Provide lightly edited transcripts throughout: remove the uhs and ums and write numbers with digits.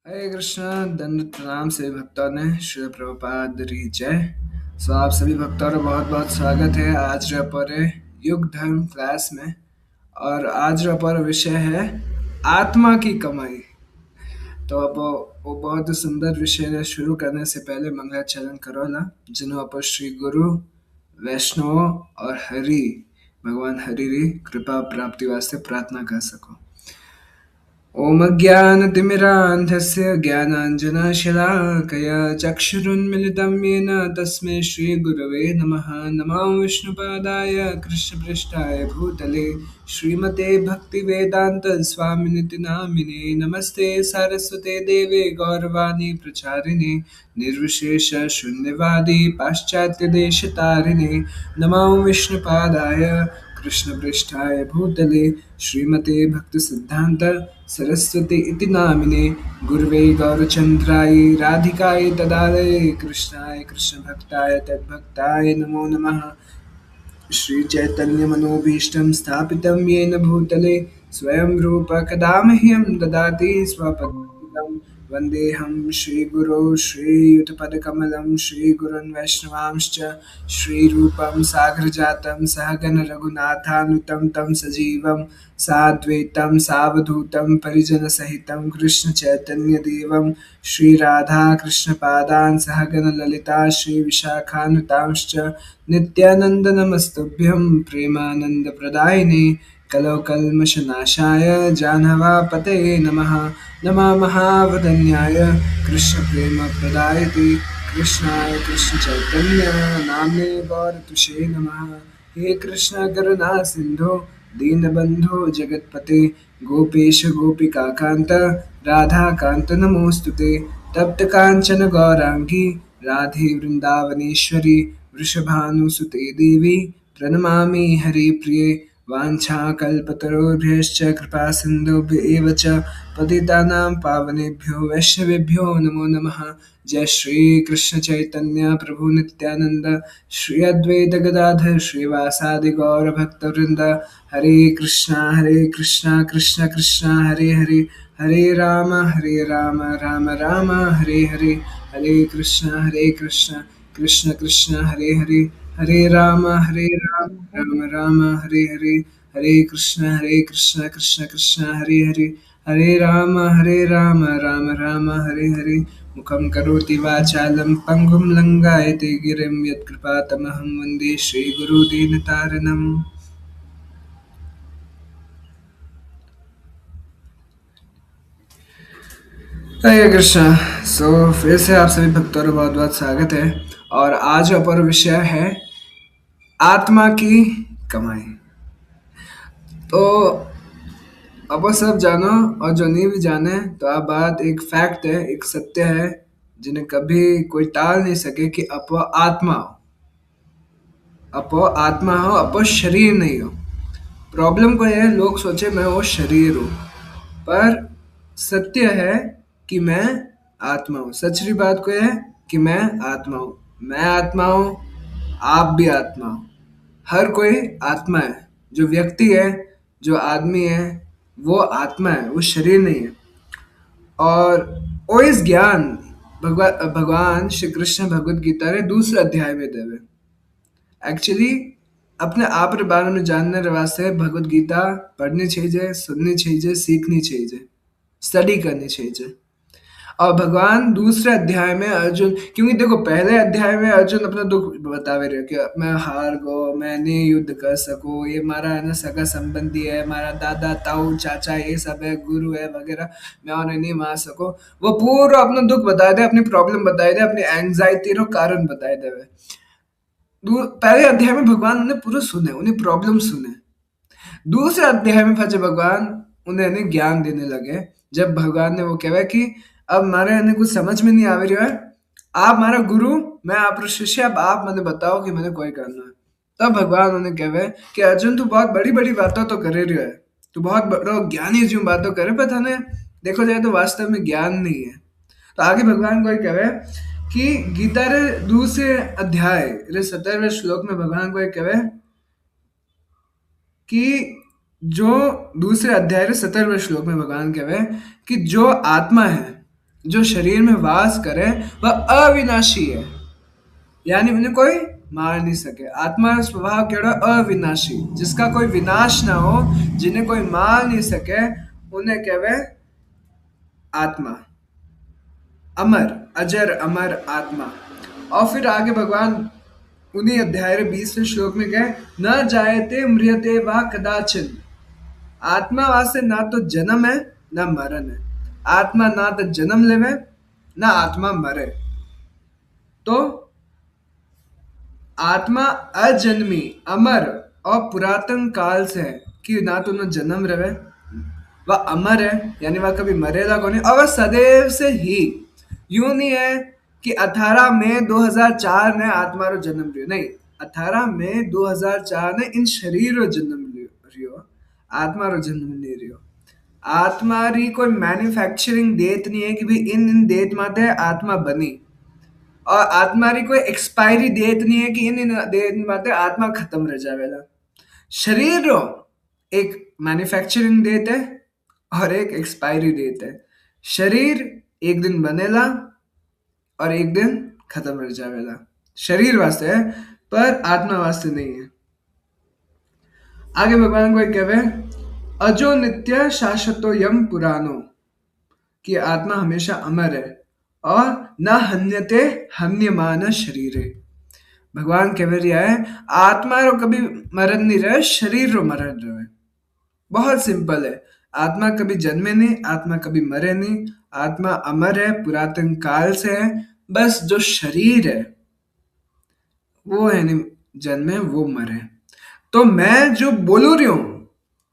हरे कृष्णा दंड प्रणाम से भक्तों ने श्री प्रभुपाद री जय। सो आप सभी भक्तों का बहुत बहुत स्वागत है आज रे पर युग धर्म क्लास में। और आज रे पर विषय है आत्मा की कमाई। तो अब वो बहुत ही सुंदर विषय है। शुरू करने से पहले मंगलाचरण करो ना, जिन्हों आप श्री गुरु वैष्णव और हरि भगवान हरि री कृपा प्राप्ति वास्ते प्रार्थना कर सको। ॐ अज्ञानतिमिरान्धस्य ज्ञानाञ्जनशलाकया चक्षुरुन्मिलितं येन तस्मै श्रीगुरवे नमः। नमो विष्णुपादाय कृष्णपृष्ठाय भूतले श्रीमते भक्तिवेदान्तस्वामिनिति नामिने। नमस्ते सारस्वते देवे गौरवाणी प्रचारिणे निर्विशेषशून्यवादी पाश्चात्यदेशतारिणे। नमो विष्णुपादाय कृष्णपृष्ठाय भूतले श्रीमते भक्तिसिद्धान्त सरस्वती इति नामिने। गुरवे गौरचन्द्राय राधिकाय तदालये कृष्णाय कृष्णभक्ताय तद्भक्ताय नमो नमः। श्रीचैतन्यमनोभीष्टं स्थापितं येन भूतले स्वयं रूप कदा मह्यं ददाति स्वपदान्तिकं। वन्देऽहं श्रीगुरो श्रीयुतपदकमलं श्रीगुरुन् वैष्णवांश्च श्रीरूपं साग्रजातं सहगण रघुनाथानुतं तं सजीवं साद्वैतं सावधूतं परिजनसहितं कृष्णचैतन्यदेवं श्रीराधाकृष्णपादान् सहगण ललिता श्रीविशाखानुतांश्च नित्यानन्दनमस्तुभ्यं प्रेमानन्दप्रदायिने कलौकल्मषनाशाय जानवापतये नमः। नमः महावदन्याय कृष्णप्रेमप्रदायते कृष्णाय कृष्णचैतन्य नाम्ने गौरतुषे नमः। हे कृष्ण करुणा सिन्धो दीनबन्धो जगत्पते गोपेश गोपिकान्त राधाकान्त नमोऽस्तुते। तप्त काञ्चन गौराङ्गी राधे वृन्दावनेश्वरी वृषभानुसुते देवी प्रणमामि हरिप्रिये। वाञ्छाकल्पतरुभ्यश्च कृपासिन्धुभ्य एव च पतितानां पावनेभ्यो वैष्णवेभ्यो नमो नमः। जय श्री कृष्ण चैतन्य प्रभु नित्यानंद श्री अद्वैत गदाधर श्रीवासादि गौर भक्तवृंद। हरे कृष्णा कृष्ण कृष्ण हरे हरे हरे राम राम राम हरे हरे। हरे कृष्ण कृष्ण कृष्ण हरे हरे हरे राम राम राम हरे हरे। हरे कृष्ण कृष्ण कृष्ण हरे हरे हरे राम राम राम हरे हरे। मुखं करोति वाचालं पङ्गुं लङ्घयते गिरिं यत्कृपातमहं वन्दे श्रीगुरुदीनतारिणम्। हरे कृष्णा। सो फिर से आप सभी भक्तों का बहुत बहुत स्वागत है। और आज अपर विषय है आत्मा की कमाई। तो अब सब जानो, और जो नहीं भी जाने तो आप बात एक फैक्ट है, एक सत्य है जिन्हें कभी कोई टाल नहीं सके कि अपो आत्मा हो। अपो आत्मा हो, अपो शरीर नहीं हो। प्रॉब्लम को है लोग सोचे मैं वो शरीर हूँ, पर सत्य है कि मैं आत्मा हूँ। सच्ची बात को है कि मैं आत्मा हूँ। मैं आत्मा हूँ, आप भी आत्मा हो। हर कोई आत्मा है। जो व्यक्ति है, जो आदमी है, वो आत्मा है, वो शरीर नहीं है। और वो इस ज्ञान भगवान श्री कृष्ण भगवद गीता रे दूसरे अध्याय में देवे। एक्चुअली अपने आप रे बारे में जानने रे वास्ते भगवद गीता पढ़नी चाहिए, सुननी चाहिए, सीखनी चाहिए, स्टडी करनी चाहिए। और भगवान दूसरे अध्याय में अर्जुन, क्योंकि देखो पहले अध्याय में अर्जुन अपना दुख बतावे रहे कि मैं हार गो, मैं नहीं युद्ध कर सको, ये मारा है ना सगा संबंधी है, मारा दादा ताऊ चाचा ये सब है, गुरु है वगैरह, मैं उन्हें नहीं मार सको। वो पूरा अपना दुख बताए दे, अपनी प्रॉब्लम बताए दे, अपनी एंजाइटी रो कारण बताए दे। पहले अध्याय में भगवान उन्हें पूरा सुने, उन्हें प्रॉब्लम सुने। दूसरे अध्याय में फिर भगवान उन्हें ज्ञान देने लगे। जब भगवान ने वो कहा कि अब मारे इन्हें कुछ समझ में नहीं आ रही है, आप हमारा गुरु, मैं आप शिष्य, अब आप मैंने बताओ कि मैंने कोई करना है। तब भगवान उन्हें कहे कि अर्जुन तू बहुत बड़ी बड़ी बातें तो कर रही है, तू बहुत बड़ा ज्ञानी जो बातों करे, पर थाने देखो जाए तो वास्तव में ज्ञान नहीं है। तो आगे भगवान को कहे कि गीता रे दूसरे अध्याय रे 17वें श्लोक में भगवान को कहे कि जो दूसरे अध्याय के 17वें श्लोक में भगवान कहे कि जो आत्मा है, जो शरीर में वास करे वह अविनाशी है, यानी उन्हें कोई मार नहीं सके। आत्मा का स्वभाव केवल अविनाशी, जिसका कोई विनाश ना हो, जिन्हें कोई मार नहीं सके, उन्हें कहवे आत्मा। अमर, अजर अमर आत्मा। और फिर आगे भगवान उन्हीं अध्याय 20वें श्लोक में कहे, न जायते म्रियते वा कदाचिन। आत्मा वास्ते ना तो जन्म है ना मरण है। आत्मा ना तो जन्म लेवे ना आत्मा मरे। तो आत्मा अजन्मी, अमर और पुरातन काल से है, कि ना तो उन्हें जन्म रहे, वह अमर है, यानी वह कभी मरेगा को नहीं, और वह सदैव से ही। यूं नहीं है कि 18 मई 2004 ने आत्मा रो जन्म लियो, नहीं। 18 मई 2004 ने इन शरीर रो जन्म लियो, आत्मा रो जन्म नहीं लियो। आत्मा री कोई मैन्युफैक्चरिंग डेट नहीं है कि भाई इन इन डेट माते आत्मा बनी। और आत्मा री कोई एक्सपायरी डेट नहीं है कि इन इन डेट माते आत्मा खत्म रह जावेला। शरीर रो एक मैन्युफैक्चरिंग डेट है और एक एक्सपायरी डेट है। शरीर एक दिन बनेला और एक दिन खत्म रह जावेला। शरीर वास्ते है, पर आत्मा वास्ते नहीं है। आगे भगवान को एक कहवे, अजो नित्य शाश्वतो यम पुरानो, कि आत्मा हमेशा अमर है और न हन्यते हन्यमान शरीरे। भगवान कह रिया है, आत्मा रो कभी मरण नहीं रहे, शरीर रो मरण रहे। बहुत सिंपल है। आत्मा कभी जन्मे नहीं, आत्मा कभी मरे नहीं। आत्मा अमर है, पुरातन काल से है। बस जो शरीर है वो है नहीं जन्मे, वो मरे। तो मैं जो बोलू रही हूँ,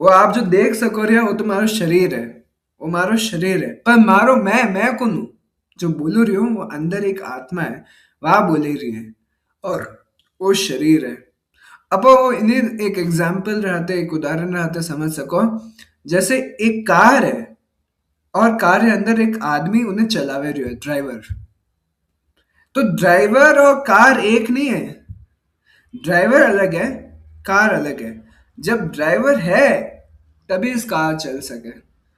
वो आप जो देख सको रहे हो, वो तुम्हारा शरीर है, वो मारो शरीर है। पर मारो मैं कौन हूँ? जो बोलू रही हूँ वो अंदर एक आत्मा है, वह बोले रही है, और वो शरीर है। अब वो इन्हें एक एग्जाम्पल रहते, एक उदाहरण रहते समझ सको। जैसे एक कार है और कार के अंदर एक आदमी उन्हें चलावे रही है, ड्राइवर। तो ड्राइवर और कार एक नहीं है। ड्राइवर अलग है, कार अलग है। जब ड्राइवर है तभी इस कार चल सके।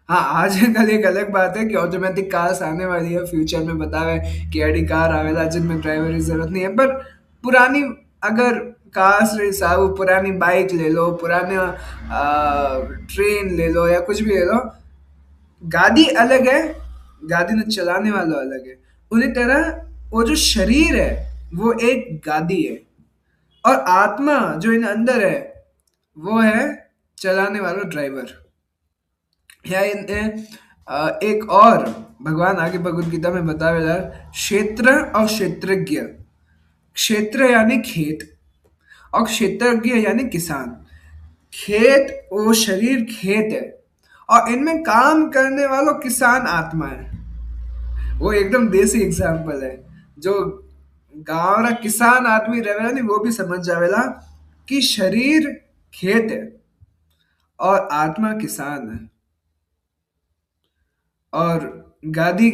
हाँ, आज कल एक अलग बात है कि ऑटोमेटिक कार्स आने वाली है, फ्यूचर में बतावे कि एडी कार आवेला जिनमें ड्राइवर की जरूरत नहीं है। पर पुरानी अगर कार्स रे साहब, पुरानी बाइक ले लो, पुराने ट्रेन ले लो, या कुछ भी ले लो, गाड़ी अलग है, गाड़ी ने चलाने वाला अलग है। उन्हीं तरह वो जो शरीर है वो एक गाड़ी है, और आत्मा जो इन अंदर है वो है चलाने वाला ड्राइवर। या एक और भगवान आगे भगवत गीता में बतावेला, क्षेत्र और क्षेत्रज्ञ। क्षेत्र यानी खेत और क्षेत्रज्ञ यानी किसान। खेत, वो शरीर खेत है, और इनमें काम करने वालों किसान आत्मा है। वो एकदम देसी एग्जाम्पल है। जो गांव रा किसान आदमी रहेला नहीं, वो भी समझ जावेला कि शरीर खेत है और आत्मा किसान है। और गादी,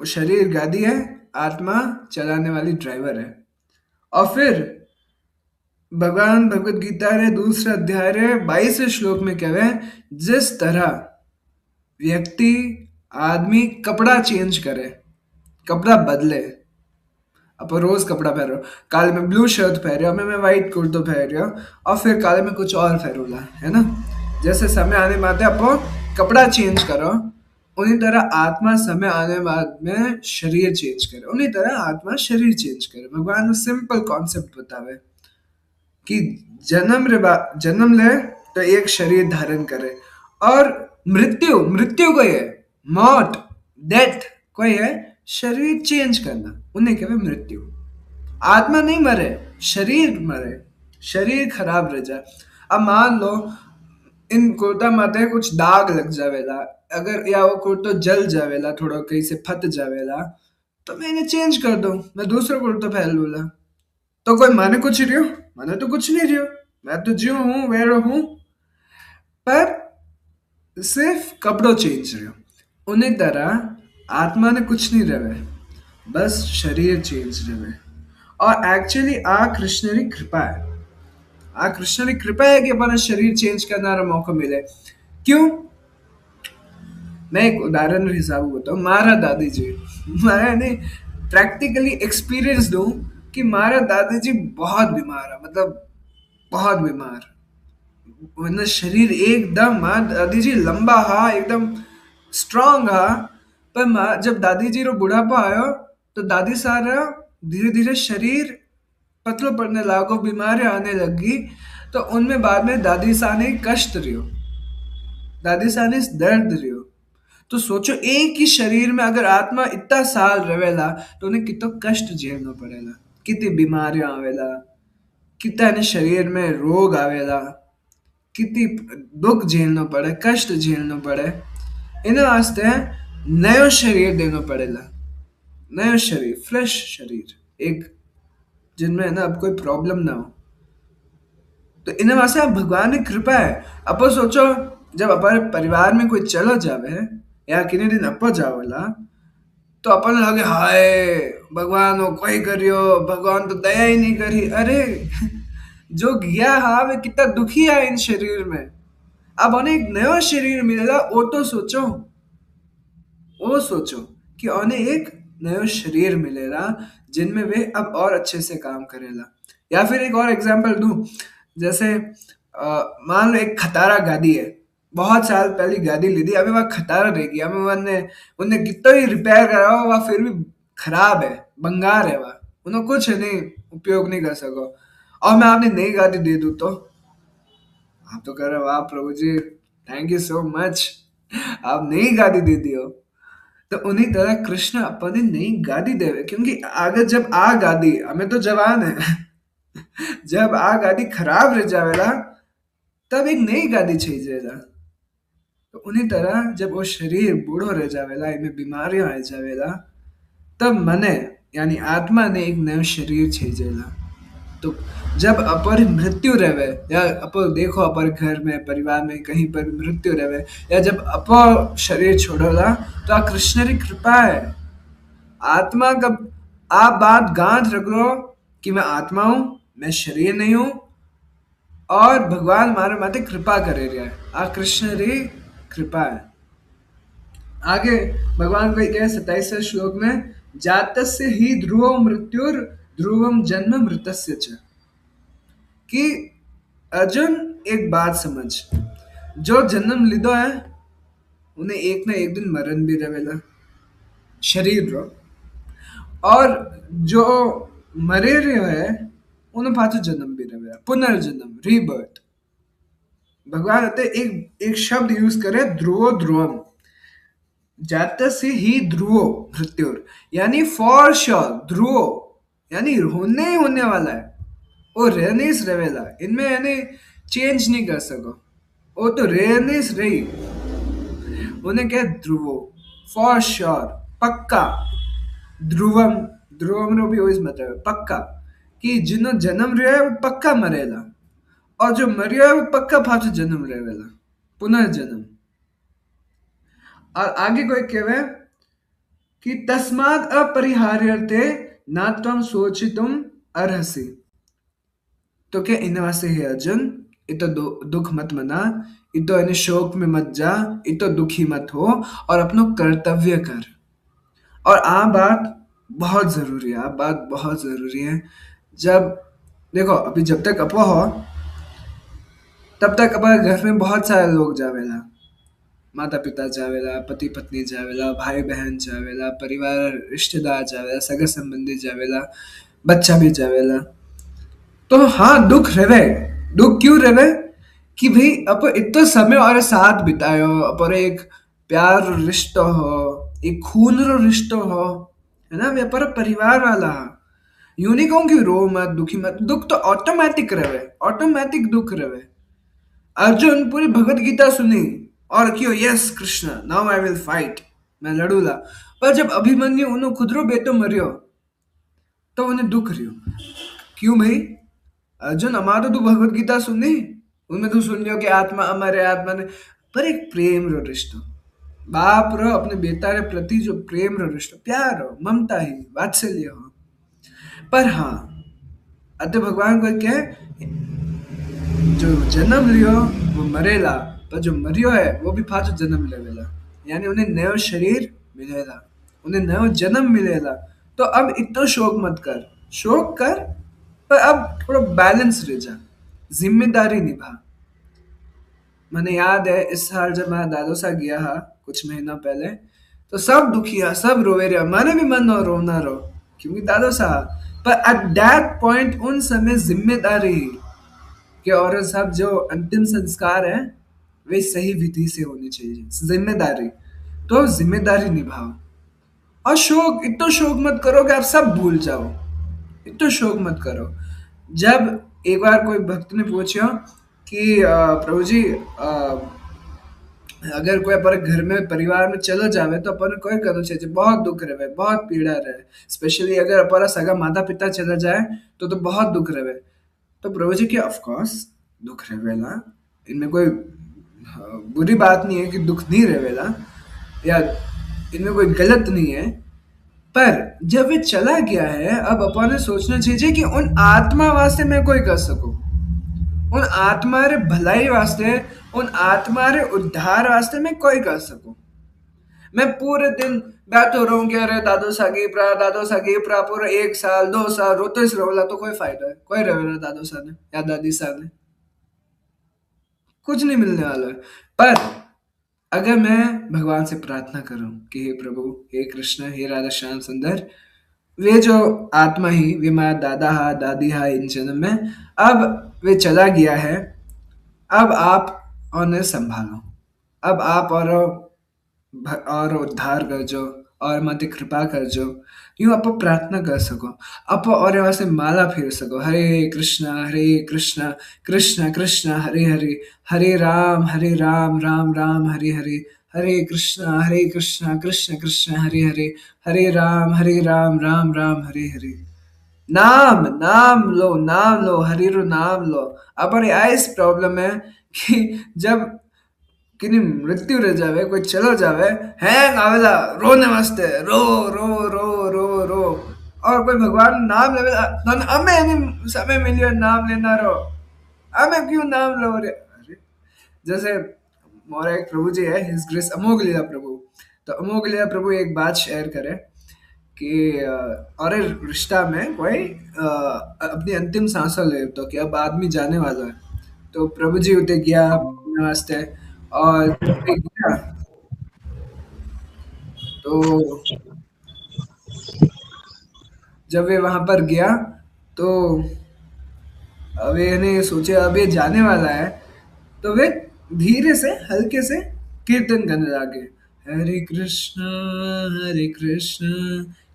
शरीर गादी है, आत्मा चलाने वाली ड्राइवर है। और फिर भगवान भगवत गीता रे दूसरा अध्याय रे 22वें श्लोक में कहवे, जिस तरह व्यक्ति, आदमी कपड़ा चेंज करे, कपड़ा बदले। अब रोज कपड़ा पहन रहे हो, काले में ब्लू शर्ट पहन रहे हो, मैं व्हाइट कुर्तो पहन रहे हो, और फिर काले में कुछ और पहनूला, है ना। जैसे समय आने बाद आपको कपड़ा चेंज करो, उन्हीं तरह आत्मा समय आने बाद में शरीर चेंज करे, उन्हीं तरह आत्मा शरीर चेंज करे। भगवान सिंपल कॉन्सेप्ट बतावे कि जन्म ले तो एक शरीर धारण करे, और मृत्यु, मृत्यु कोई है, मौत, डेथ कोई है, शरीर चेंज करना, उन्हें कहवे मृत्यु। आत्मा नहीं मरे, शरीर मरे, शरीर खराब रह जाए। अब मान लो इन कुर्ता माथे कुछ दाग लग जावेला, अगर या वो कुर्तो जल जावेला, थोड़ा कहीं से फट जावेला, तो मैं इन्हें चेंज कर दूं, मैं दूसरा कुर्तो पहन लूला। तो कोई माने कुछ रियो, माने तो कुछ नहीं रियो, मैं तो ज्यों हूं वैरो हूं। पर सिर्फ कपड़ों चेंज रहे हो। उन्हीं तरह आत्मा ने कुछ नहीं रहे, बस शरीर चेंज रहे। और एक्चुअली आ कृष्ण की कृपा है, आ कृष्ण की कृपा है कि अपना शरीर चेंज करने का मौका मिले। क्यों? मैं एक उदाहरण हिसाब बताऊँ, मारा दादी जी। मैंने प्रैक्टिकली एक्सपीरियंस दूँ कि मारा दादी जी बहुत बीमार है, मतलब बहुत बीमार। वरना शरीर एकदम, माँ दादी जी लंबा हा एकदम स्ट्रांग हा। पर माँ जब दादी जी रो बुढ़ापा आयो तो दादी सारा धीरे धीरे शरीर पतलो पड़ने लागो, बीमारियां आने लगी। तो उनमें बाद में दादी सा ने कष्ट रियो, दादी सा ने दर्द रियो। तो सोचो एक ही शरीर में अगर आत्मा इतना साल रवेला तो उन्हें कितो कष्ट झेलना पड़ेला, कितनी बीमारियां आवेला, कितना ने शरीर में रोग आवेला, कितनी दुख झेलना पड़े, कष्ट झेलना पड़े। इन वास्ते नयो शरीर देना पड़ेला, नयो शरीर, फ्रेश शरीर, एक जिनमें है ना अब कोई प्रॉब्लम ना हो। तो इन वास्ते अब भगवान की कृपा है। अपन सोचो जब अपन परिवार में कोई चलो जावे या किन्हीं दिन अपन जावेला तो अपन लगे हाय भगवान वो कोई करियो, भगवान तो दया ही नहीं करी। अरे जो गया हा वे कितना दुखी है इन शरीर में। अब उन्हें एक नया शरीर मिलेगा, वो सोचो कि उन्हें एक नया शरीर मिलेगा जिनमें वे अब और अच्छे से काम करेला। या फिर एक और एग्जांपल दूं, जैसे मान लो एक खटारा गाड़ी है, बहुत साल पहले गाड़ी ली थी, अभी वह खटारा रह गया, अभी उन्हें उन्हें कितना ही रिपेयर कराओ वह फिर भी खराब है, बंगार है वह, उन्हें कुछ नहीं उपयोग नहीं कर सको। और मैं आपने नई गाड़ी दे दूं तो आप तो कह रहे हो वाह प्रभु जी, थैंक यू सो मच, आप नई गाड़ी दे दी हो। तो उन्हीं तरह कृष्ण अपने नई गाड़ी देवे, क्योंकि आगे जब आ गाड़ी हमें तो जवान है जब आ गाड़ी खराब रह जावेला तब एक नई गाड़ी चाहिए। तो उन्हीं तरह जब वो शरीर बूढ़ो रह जावेला, इनमें बीमारियां आ जावेला, तब मने यानी आत्मा ने एक नया शरीर चाहिए। तो जब अपर मृत्यु रहे या अपर देखो अपर घर में परिवार में कहीं पर मृत्यु रहे या जब अपर शरीर छोड़ोला तो आ कृष्ण की कृपा है। आत्मा का आप बात गांठ रख लो कि मैं आत्मा हूं, मैं शरीर नहीं हूं, और भगवान मारे माते कृपा करे रहा है। आ कृष्ण री कृपा है। आगे भगवान को क्या है 27वें श्लोक में, जातस्य ही ध्रुवो मृत्युर ध्रुवम जन्म मृतस्य च। कि अर्जुन एक बात समझ, जो जन्म लिदो है उन्हें एक ना एक दिन मरण भी रहेला शरीर रो, और जो मरे रहे है उन्हें पाछो जन्म भी रहेला, पुनर्जन्म, रीबर्थ। भगवान कहते एक एक शब्द यूज करे, ध्रुवो ध्रुवम, जाता से ही ध्रुवो मृत्युर, यानी फॉर श्योर ध्रुवो, यानी होने ही होने वाला है, वो रहनीस रहेला, इनमें यानी चेंज नहीं कर सको, वो तो रहनीस रही। उन्हें क्या ध्रुवो, फॉर श्योर, पक्का। ध्रुवम, ध्रुवम रो भी वही मतलब पक्का, कि जिनो जन्म रहा है वो पक्का मरेला, और जो मरियो है वो पक्का फाचो जन्म रहेला, पुनर्जन्म। और आगे कोई कहवे कि तस्माद अपरिहार्यते ना त्वं सोचितुम अर्हसि। तो क्या इन वास्ते है अर्जुन, इतो दुख मत मना, इतो इन्हें शोक में मत जा, इतो दुखी मत हो, और अपनो कर्तव्य कर। और आ बात बहुत जरूरी है, आ बात बहुत जरूरी है। जब देखो अभी जब तक अपो हो तब तक अपने घर में बहुत सारे लोग जावेला, माता पिता जावेला, पति पत्नी जावेला, भाई बहन जावेला, परिवार रिश्तेदार जावेला, सगे संबंधी जावेला, बच्चा भी जावेला। तो हाँ दुख रहे, दुख क्यों रहे कि भाई अप इतना समय और साथ बितायो, अपर एक प्यार रो रिश्तो हो, एक खून रो रिश्तो हो, है ना, वे पर परिवार वाला। यूं नहीं कहूँ कि रो मत, दुखी मत, दुख तो ऑटोमेटिक रहे, ऑटोमेटिक दुख रहे। अर्जुन पूरी भगवत गीता सुनी और क्यों, yes Krishna now I will fight, मैं लड़ूला। पर जब अभिमन्यु उन्हें खुदरो बेटो मरियो तो उन्हें दुख रियो। क्यों भाई अर्जुन, हमारा तू भगवत गीता सुनी, उनमें तू सुन लियो कि आत्मा अमर है, आत्मा ने, पर एक प्रेम रो रिश्तो, बाप रो अपने बेटा रे प्रति जो प्रेम रो रिश्तो, प्यार हो, ममता ही, वात्सल्य हो। पर हाँ अतः भगवान को क्या है, जो जन्म लियो वो मरेला, पर जो मरियो है वो भी फाचो जन्म लेवेला। यानी उन्हें नयो शरीर मिलेगा, उन्हें नयो जन्म मिलेगा। तो अब इतना शोक मत कर, शोक कर, पर अब थोड़ा बैलेंस रह जा, जिम्मेदारी निभा। मैंने याद है इस साल जब मैं दादो सा गया हा कुछ महीना पहले, तो सब दुखिया, सब रोवे रहा, मैंने भी मन हो रोना रो, क्योंकि दादो सा। पर एट दैट पॉइंट उन समय जिम्मेदारी कि औरत साहब जो अंतिम संस्कार है वे सही विधि से होनी चाहिए, जिम्मेदारी। तो जिम्मेदारी निभाओ, और शोक, इतना शोक मत करो कि आप सब भूल जाओ, इतना शोक मत करो। जब एक बार कोई भक्त ने पूछा कि प्रभु जी, अगर कोई अपन घर में परिवार में चलो जावे तो अपन कोई करना चाहिए, बहुत दुख रहे, बहुत पीड़ा रहे, स्पेशली अगर अपन सगा माता पिता चला जाए तो बहुत दुख रहे। तो प्रभु जी की ऑफ कोर्स दुख रहेला, इनमें कोई बुरी बात नहीं है कि दुख नहीं रहेला, या इनमें कोई गलत नहीं है। पर जब वे चला गया है, अब अपन ने सोचना चाहिए कि उन आत्मा वास्ते मैं कोई कर सकूं, उन आत्मा रे भलाई वास्ते, उन आत्मा रे उद्धार वास्ते मैं कोई कर सकूं। मैं पूरे दिन बैठो रहूं कि अरे दादो सागी प्रा पूरा 1 साल 2 साल रोते ही रहोला, तो कोई फायदा है? कोई रवेला दादो सा ने या दादी सा ने, कुछ नहीं मिलने वाला है। पर अगर मैं भगवान से प्रार्थना करूं कि हे प्रभु, हे कृष्ण, हे राधा श्याम सुंदर, वे जो आत्मा ही, वे हमारा दादा हा दादी हा इन जन्म में, अब वे चला गया है, अब आप उन्हें संभालो, अब आप और उद्धार कर जो, और मत कृपा कर जो, यूं आप प्रार्थना कर सको, आप और यहाँ से माला फेर सको, हरे कृष्णा कृष्ण कृष्ण हरे हरे, हरे राम राम राम हरे हरे, हरे कृष्णा कृष्ण कृष्ण हरे राम राम राम हरे हरे। नाम नाम लो, नाम लो, हरि रो नाम लो। अब यहाँ इस प्रॉब्लम है कि जब किन्हीं मृत्यु रह जावे, कोई चलो जावे, हैंग आवेला रोने वास्ते, रो रो रो रो रो, और कोई भगवान नाम लेवेला, तने अमे नहीं समय मिलियो नाम लेना रो, अमे क्यों नाम लो रे? अरे, जैसे मोरा एक प्रभु जी है, हिज ग्रेस अमोघ लीला प्रभु। तो अमोघ लीला प्रभु एक बात शेयर करे कि और रिश्ता में कोई अपनी अंतिम सांसों ले, तो कि अब आदमी जाने वाला है, तो प्रभु जी उते गया वास्ते, और जब वे गया तो जब वे वहां पर गया तो वे ने सोचा अब ये जाने वाला है, तो वे धीरे से हल्के से कीर्तन करने लगे, हरे कृष्ण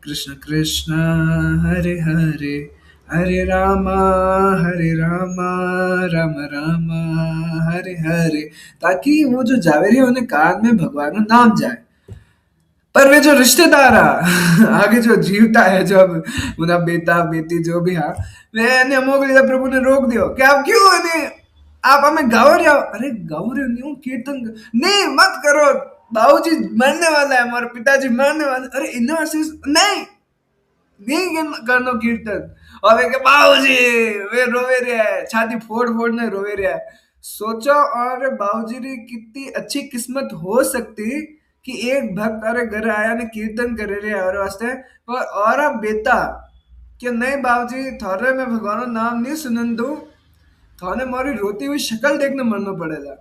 कृष्ण कृष्ण हरे हरे, हरे रामा राम राम हरे हरे, ताकि वो जो जावेरी है उन्हें कान में भगवान का नाम जाए। पर वे जो रिश्तेदार है आगे जो जीवता है, जो अब उनका बेटा बेटी जो भी है, वे ने अमोघ लीला प्रभु ने रोक दियो कि आप क्यों नहीं, आप हमें गाओ रहे हो? अरे गाओ रहे हो नहीं, कीर्तन नहीं मत करो, बाबूजी मरने वाला है, हमारे पिताजी मरने वाले, अरे इन्हें नहीं, नहीं करनो कीर्तन। और वे के बाबूजी, वे रोवे रहे है, छाती फोड़ फोड़ ने रोवे रहे है। सोचो, और बाबूजी री कितनी अच्छी किस्मत हो सकती कि एक भक्त अरे घर आया ने कीर्तन करे रहे और वास्ते, और अब बेटा कि नहीं बाबूजी थारे में भगवान का नाम नहीं सुनन दू, थाने मारी रोती हुई शक्ल देखने मरना पड़ेगा।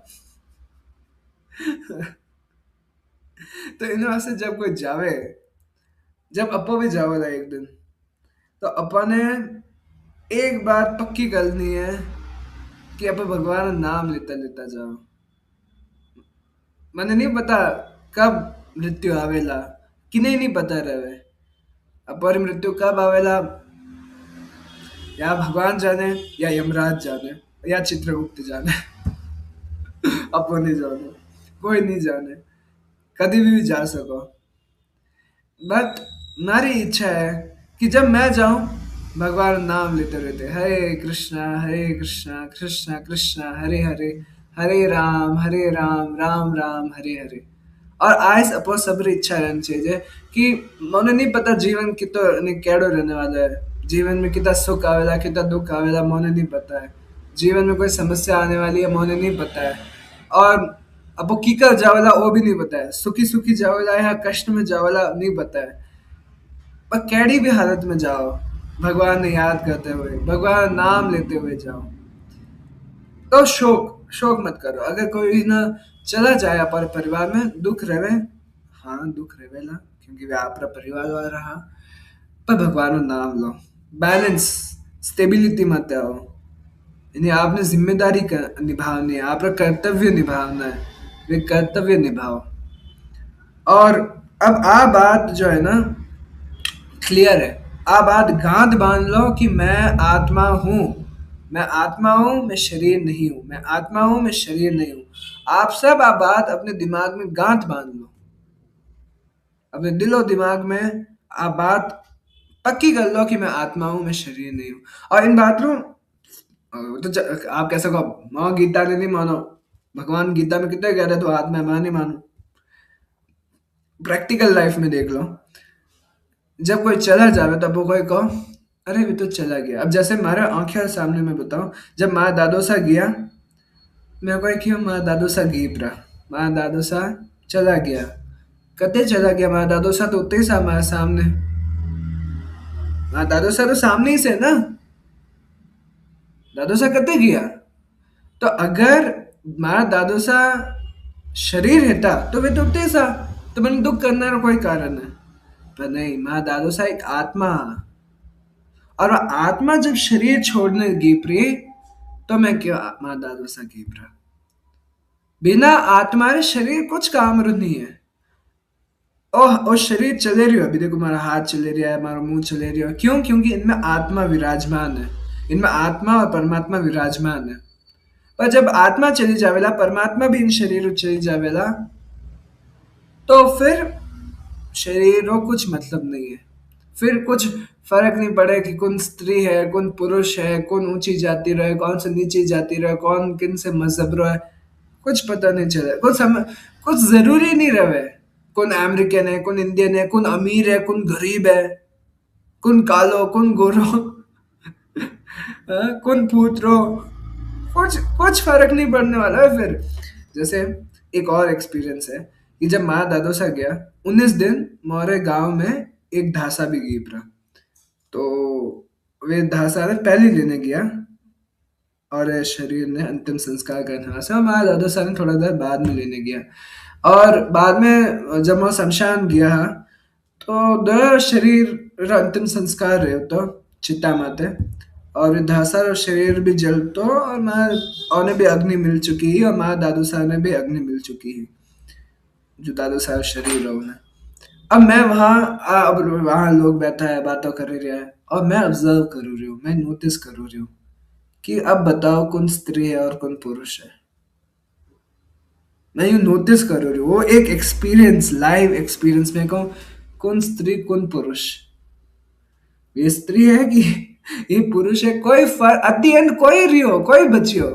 तो इन वास्ते जब कोई जावे, जब अपो भी जावेला एक दिन, तो अपा ने एक बात पक्की करनी है कि अपा भगवान का नाम लेता लेता जाओ। मैंने नहीं पता कब मृत्यु आवेला, कि नहीं पता रहे, अपर मृत्यु कब आवेला या भगवान जाने, या यमराज जाने, या चित्रगुप्त जाने। अपो नहीं जाने, कोई नहीं जाने, कभी भी जा सको। बट मेरी इच्छा है कि जब मैं जाऊं, भगवान नाम लेते रहते, हरे कृष्णा कृष्णा कृष्णा हरे राम राम राम हरे हरे। और आज अपो सबरी इच्छा रहनी चाहिए कि मोने नहीं पता जीवन कितो ने केड़ो रहने वाला है, जीवन में कितना सुख आवेला कितना दुख आवेला मोने नहीं पता है, जीवन में कोई समस्या आने वाली है मोने नहीं पता है। और अब वो कीकर जावला वो भी नहीं पता है, सुखी सुखी जावला या कष्ट में जावला नहीं पता है। पर कैडी भी हालत में जाओ, भगवान ने याद करते हुए, भगवान नाम लेते हुए जाओ। तो शोक शोक मत करो अगर कोई ना चला जाए पर परिवार में दुख रहे। हाँ दुख रहे ला, क्योंकि वे आपका परिवार वाला रहा। पर भगवान का नाम लो, बैलेंस, स्टेबिलिटी मत आओ। यानी आपने जिम्मेदारी निभानी है, आपका कर्तव्य निभाना है, वे कर्तव्य निभाओ। और अब आ बात जो है ना क्लियर है। आप बात गांठ बांध लो कि मैं आत्मा हूं, मैं आत्मा हूं, मैं शरीर नहीं हूं, मैं आत्मा हूं, मैं शरीर नहीं हूं। आप सब आप बात अपने दिमाग में गांठ बांध लो, अपने दिलो दिमाग में आप बात पक्की कर लो कि मैं आत्मा हूं, मैं शरीर नहीं हूं। और इन बातों आप कैसे कहो मानो गीता ने नहीं मानो, भगवान गीता में कितने कह रहे तो आत्मा है, मैं नहीं मानू। प्रैक्टिकल लाइफ में देख लो, जब कोई चला जावे तब वो कोई कहो अरे वो तो चला गया। अब जैसे हमारे आंखें सामने में बताओ, जब माँ दादो सा गया, मैं कोई क्यों माँ दादो सा गीप रहा, माँ दादो सा चला गया, कते चला गया, माँ दादो सा तो उतने ही सा हमारे सामने, माँ दादो सा तो सामने ही से ना, दादो सा कते गया। तो अगर माँ दादो सा शरीर हेता तो वे तो उतने सा, तो मैंने दुख करने का कोई कारण है। पर नहीं, माँ दादो सा एक आत्मा, और वह आत्मा जब शरीर छोड़ने गिप रही, तो मैं क्यों माँ दादो सा गिप रहा। बिना आत्मा रे शरीर कुछ काम रू नहीं है। ओह और शरीर चले रही हो, अभी देखो हमारा हाथ चले रहा है, हमारा मुंह चले रही हो, क्यों? क्योंकि इनमें आत्मा विराजमान है, इनमें आत्मा और परमात्मा विराजमान है। पर जब आत्मा चली जावेला, परमात्मा भी इन शरीर चली जावेला, तो फिर शरीरों कुछ मतलब नहीं है। फिर कुछ फर्क नहीं पड़े कि कौन स्त्री है, कौन पुरुष है, कौन ऊंची जाति रहे, कौन से नीची जाति रहे, कौन किन से मजहब रहे, कुछ पता नहीं चले, कुछ जरूरी नहीं रहे। कौन अमेरिकन है, कौन इंडियन है, कौन अमीर है, कौन गरीब है, कौन कालो, कौन गोरो, हाँ, कौन पूतरो, कुछ कुछ फर्क नहीं पड़ने वाला है फिर। जैसे एक और एक्सपीरियंस है कि जब माँ दादो सा गया, 19 दिन मोरे गांव में एक ढासा भी गिर रहा। तो वे ढासा ने पहले लेने गया और शरीर ने अंतिम संस्कार करना से माँ दादो सा ने थोड़ा देर बाद में लेने गया। और बाद में जब वो शमशान गया तो दो शरीर रा अंतिम संस्कार रहे तो चिता माते, और धासा रो शरीर भी जल तो, और माँ और भी अग्नि मिल चुकी है, और माँ दादू साहब ने भी अग्नि मिल चुकी है, जो दादू साहब शरीर है उन्हें। अब मैं अब वहाँ लोग बैठा है, बातों कर रहे हैं, और मैं ऑब्जर्व कर रही हूँ, मैं नोटिस कर रही हूँ कि अब बताओ कौन स्त्री है और कौन पुरुष है। मैं यूँ नोटिस कर रही हूँ, वो एक एक्सपीरियंस, लाइव एक्सपीरियंस में कहूँ कौन स्त्री कौन पुरुष, ये स्त्री है कि ये पुरुष है, कोई फर्क एट द एंड कोई रियो कोई बचियो,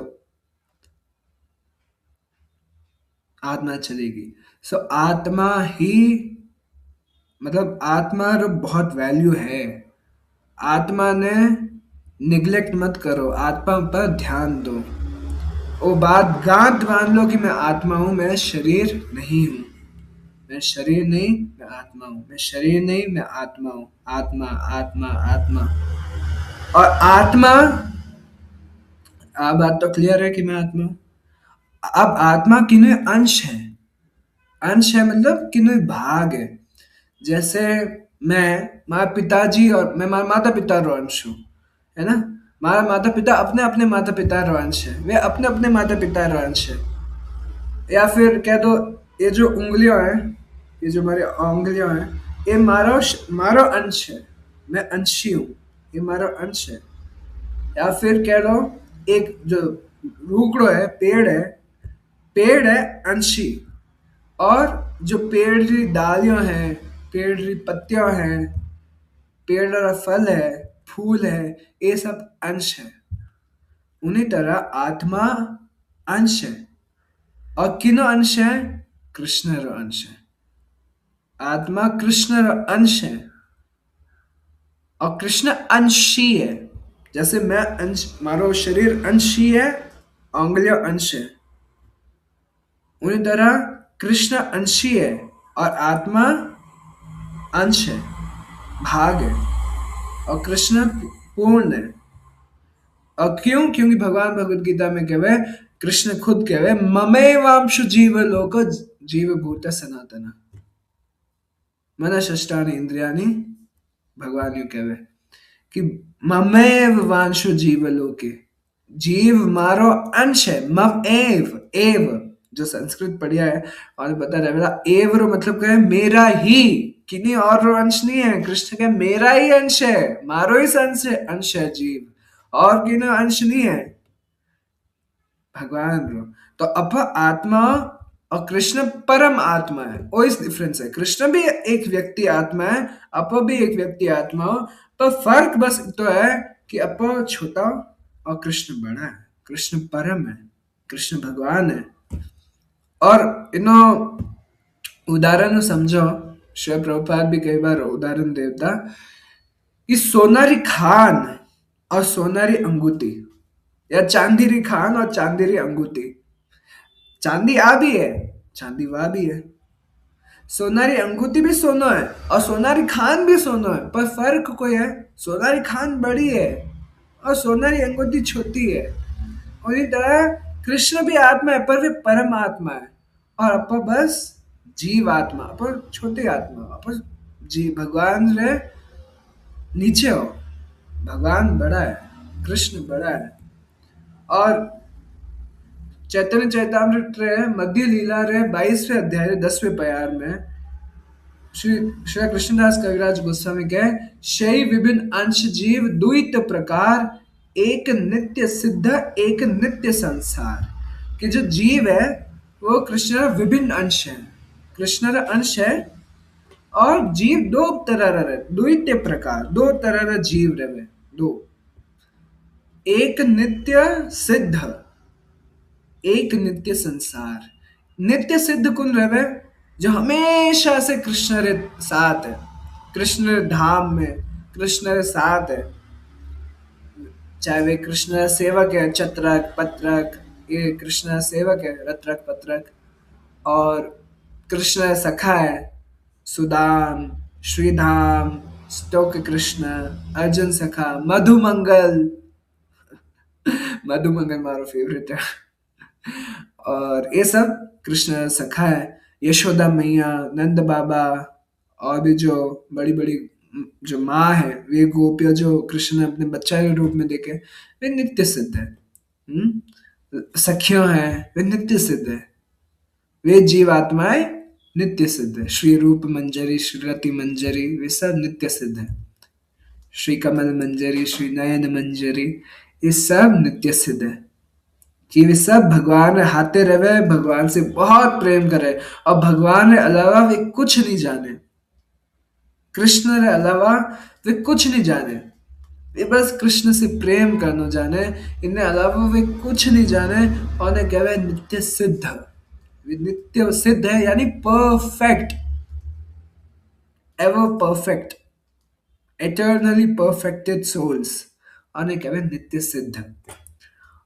आत्मा चलेगी। सो आत्मा ही, मतलब आत्मा रो बहुत वैल्यू है। आत्मा ने निग्लेक्ट मत करो, आत्मा पर ध्यान दो। वो बात गांठ बांध लो कि मैं आत्मा हूं, मैं शरीर नहीं हूं, मैं शरीर नहीं, मैं आत्मा हूं, मैं शरीर नहीं, मैं आत्मा हूं। आत्मा आत्मा आत्मा, और आत्मा, आप बात तो क्लियर है कि मैं आत्मा हूं। अब आत्मा किन्हीं अंश है, अंश है मतलब किन्हीं भाग है। जैसे मैं, माँ पिताजी और मैं माता पिता रो अंश हूँ, है ना। हमारा माता पिता अपने अपने माता पिता रो अंश है, वे अपने अपने माता पिता रो अंश है। या फिर कह दो, ये जो उंगलियां हैं, ये जो हमारी उंगलियां हैं, ये मारो अंश है, मैं अंशी हूँ, ये मारो अंश है। या फिर कह लो, एक जो रूखड़ो है, पेड़ है, पेड़ है अंशी, और जो पेड़ की डालियां हैं, पेड़ की पत्तियां हैं, पेड़ का फल है, फूल है, ये सब अंश है। उन्हीं तरह आत्मा अंश है, और किनो अंश है, कृष्ण रो अंश है। आत्मा कृष्ण रो अंश है, और कृष्ण अंशी है। जैसे मैं अंश, मारो शरीर अंशी है, उंगलियां अंश है, उन्हीं तरह कृष्ण अंशी है और आत्मा अंश है, भाग है। और कृष्ण पूर्ण है। और क्यों? क्योंकि भगवान भगवत गीता में कहवे, कृष्ण खुद कहवे, ममेवांशु जीव लोक जीव भूत सनातन मन षष्ठानि इंद्रियानि, भगवान यू कहवे कि ममेव वांशु जीव लोके, जीव मारो अंश है। मम एव, एव जो संस्कृत पढ़िया है और पता रहेगा, एव रो मतलब क्या है? मेरा ही, किन्हीं और रो अंश नहीं है। कृष्ण का मेरा ही अंश है, मारो ही अंश है जीव, और किन्हीं अंश नहीं है भगवान रो। तो अप आत्मा और कृष्ण परम आत्मा है, वो इस डिफरेंस है। कृष्ण भी एक व्यक्ति आत्मा है, अप भी एक व्यक्ति आत्मा हो, पर फर्क बस तो है कि अप छोटा और कृष्ण बड़ा है। कृष्ण परम है, कृष्ण भगवान है। और इनो उदाहरण समझो, श्री प्रभुपाद भी कई बार उदाहरण देता कि सोनारी खान और सोनारी अंगूठी, या चांदीरी खान और चांदीरी अंगूठी। चांदी आ भी है, चांदी वाह भी है। सोनारी अंगूठी भी सोना है और सोनारी खान भी सोना है, पर फर्क कोई है, सोनारी खान बड़ी है और सोनारी अंगूठी छोटी है। और इस तरह कृष्ण भी आत्मा है, पर वे परम आत्मा है, और अपन बस जीव आत्मा, अपन छोटी आत्मा, अपन जी भगवान रे नीचे हो। भगवान बड़ा है, कृष्ण बड़ा है। और चैतन्य चैतामृत रे मध्य लीला रे 22वें अध्याय रे 10वें प्यार में श्री श्री कृष्णदास कविराज गोस्वामी कहे, शई विभिन्न अंश जीव द्वैत प्रकार, एक नित्य सिद्ध एक नित्य संसार। कि जो जीव है वो कृष्ण का विभिन्न अंश है, कृष्ण का अंश है। और जीव दो तरह रहे, द्वैत प्रकार, दो तरह रा जीव रहे, दो। एक नित्य सिद्ध, एक नित्य संसार। नित्य सिद्ध कौन रहे? जो हमेशा से कृष्ण रे साथ है, कृष्ण रे धाम में कृष्ण रे साथ है। चाहे वे कृष्ण सेवक है, चत्रक पत्रक, ये कृष्ण सेवक है, रत्रक पत्रक। और कृष्ण सखा है, सुदाम, श्रीधाम, स्तोक कृष्ण, अर्जुन सखा, मधुमंगल। मधुमंगल मारो फेवरेट है। और ये सब कृष्ण सखा है। यशोदा मैया, नंद बाबा, और भी जो बड़ी बड़ी जो माँ है, वे गोपियां जो कृष्ण अपने बच्चा के रूप में देखे, वे नित्य सिद्ध है। सखियों हैं, वे नित्य सिद्ध है। वे जीवात्माएं नित्य सिद्ध है। श्री रूप मंजरी, श्री रति मंजरी, वे सब नित्य सिद्ध है। श्री कमल मंजरी, श्री नयन मंजरी, ये सब नित्य सिद्ध है। कि वे सब भगवान हाथे रहे, भगवान से बहुत प्रेम करे, और भगवान के अलावा वे कुछ नहीं जाने। कृष्ण के अलावा वे कुछ नहीं जाने, वे बस कृष्ण से प्रेम करना जाने, इनके अलावा वे कुछ नहीं जाने। और उन्हें कहवे नित्य सिद्ध। वे नित्य सिद्ध है, यानी perfect, ever perfect, eternally perfected souls, और उन्हें कहवे नित्य सिद्ध।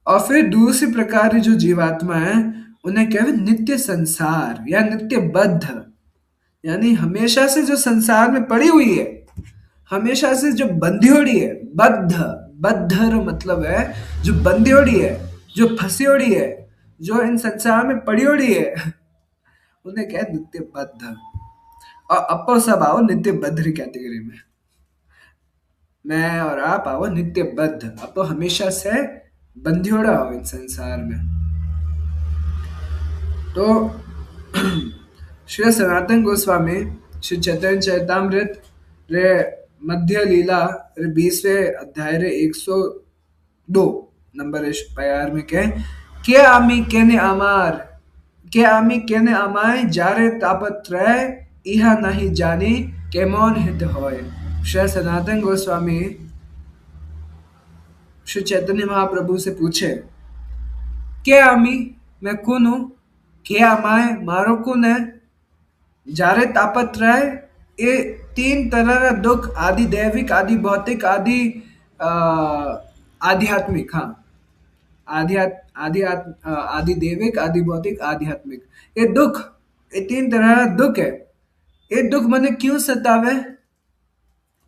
और फिर दूसरी प्रकार की जो जीवात्मा है, उन्हें कहवे नित्य संसार या नित्य बद्ध। यानी हमेशा से जो संसार में पड़ी हुई है, हमेशा से जो बंधियोड़ी है, बद्ध, बद्ध मतलब है जो बंधियोड़ी है, जो फंसियोड़ी है, जो इन संसार में पड़ियोड़ी है, उन्हें क्या है? नित्य बद्ध। और अपो सब आओ नित्य बद्ध की कैटेगरी में। मैं और आप आओ नित्य बद्ध, अपो हमेशा से बंधियोड़ा हो इन संसार में। तो श्री सनातन गोस्वामी श्री चैतन्य चैतामृत रे मध्य लीला रे 20वें अध्याय रे 102 नंबर इस प्यार में कहे, के आमी केने अमार, के आमी केने अमाय जारे तापत रह, इहा नहीं जानी केमोन हित होय। श्री सनातन गोस्वामी श्री चैतन्य महाप्रभु से पूछे, के आमी, मैं कौन हूँ? के आमाय, मारो कौन है? जारे तापत रहे, ये तीन तरह का दुख, आदि दैविक, आदि भौतिक, आदि आ, आध्यात्मिक। हाँ, आदि देविक, आदि भौतिक, आध्यात्मिक। ये दुख, ये तीन तरह का दुख है। ये दुख मने क्यों सतावे?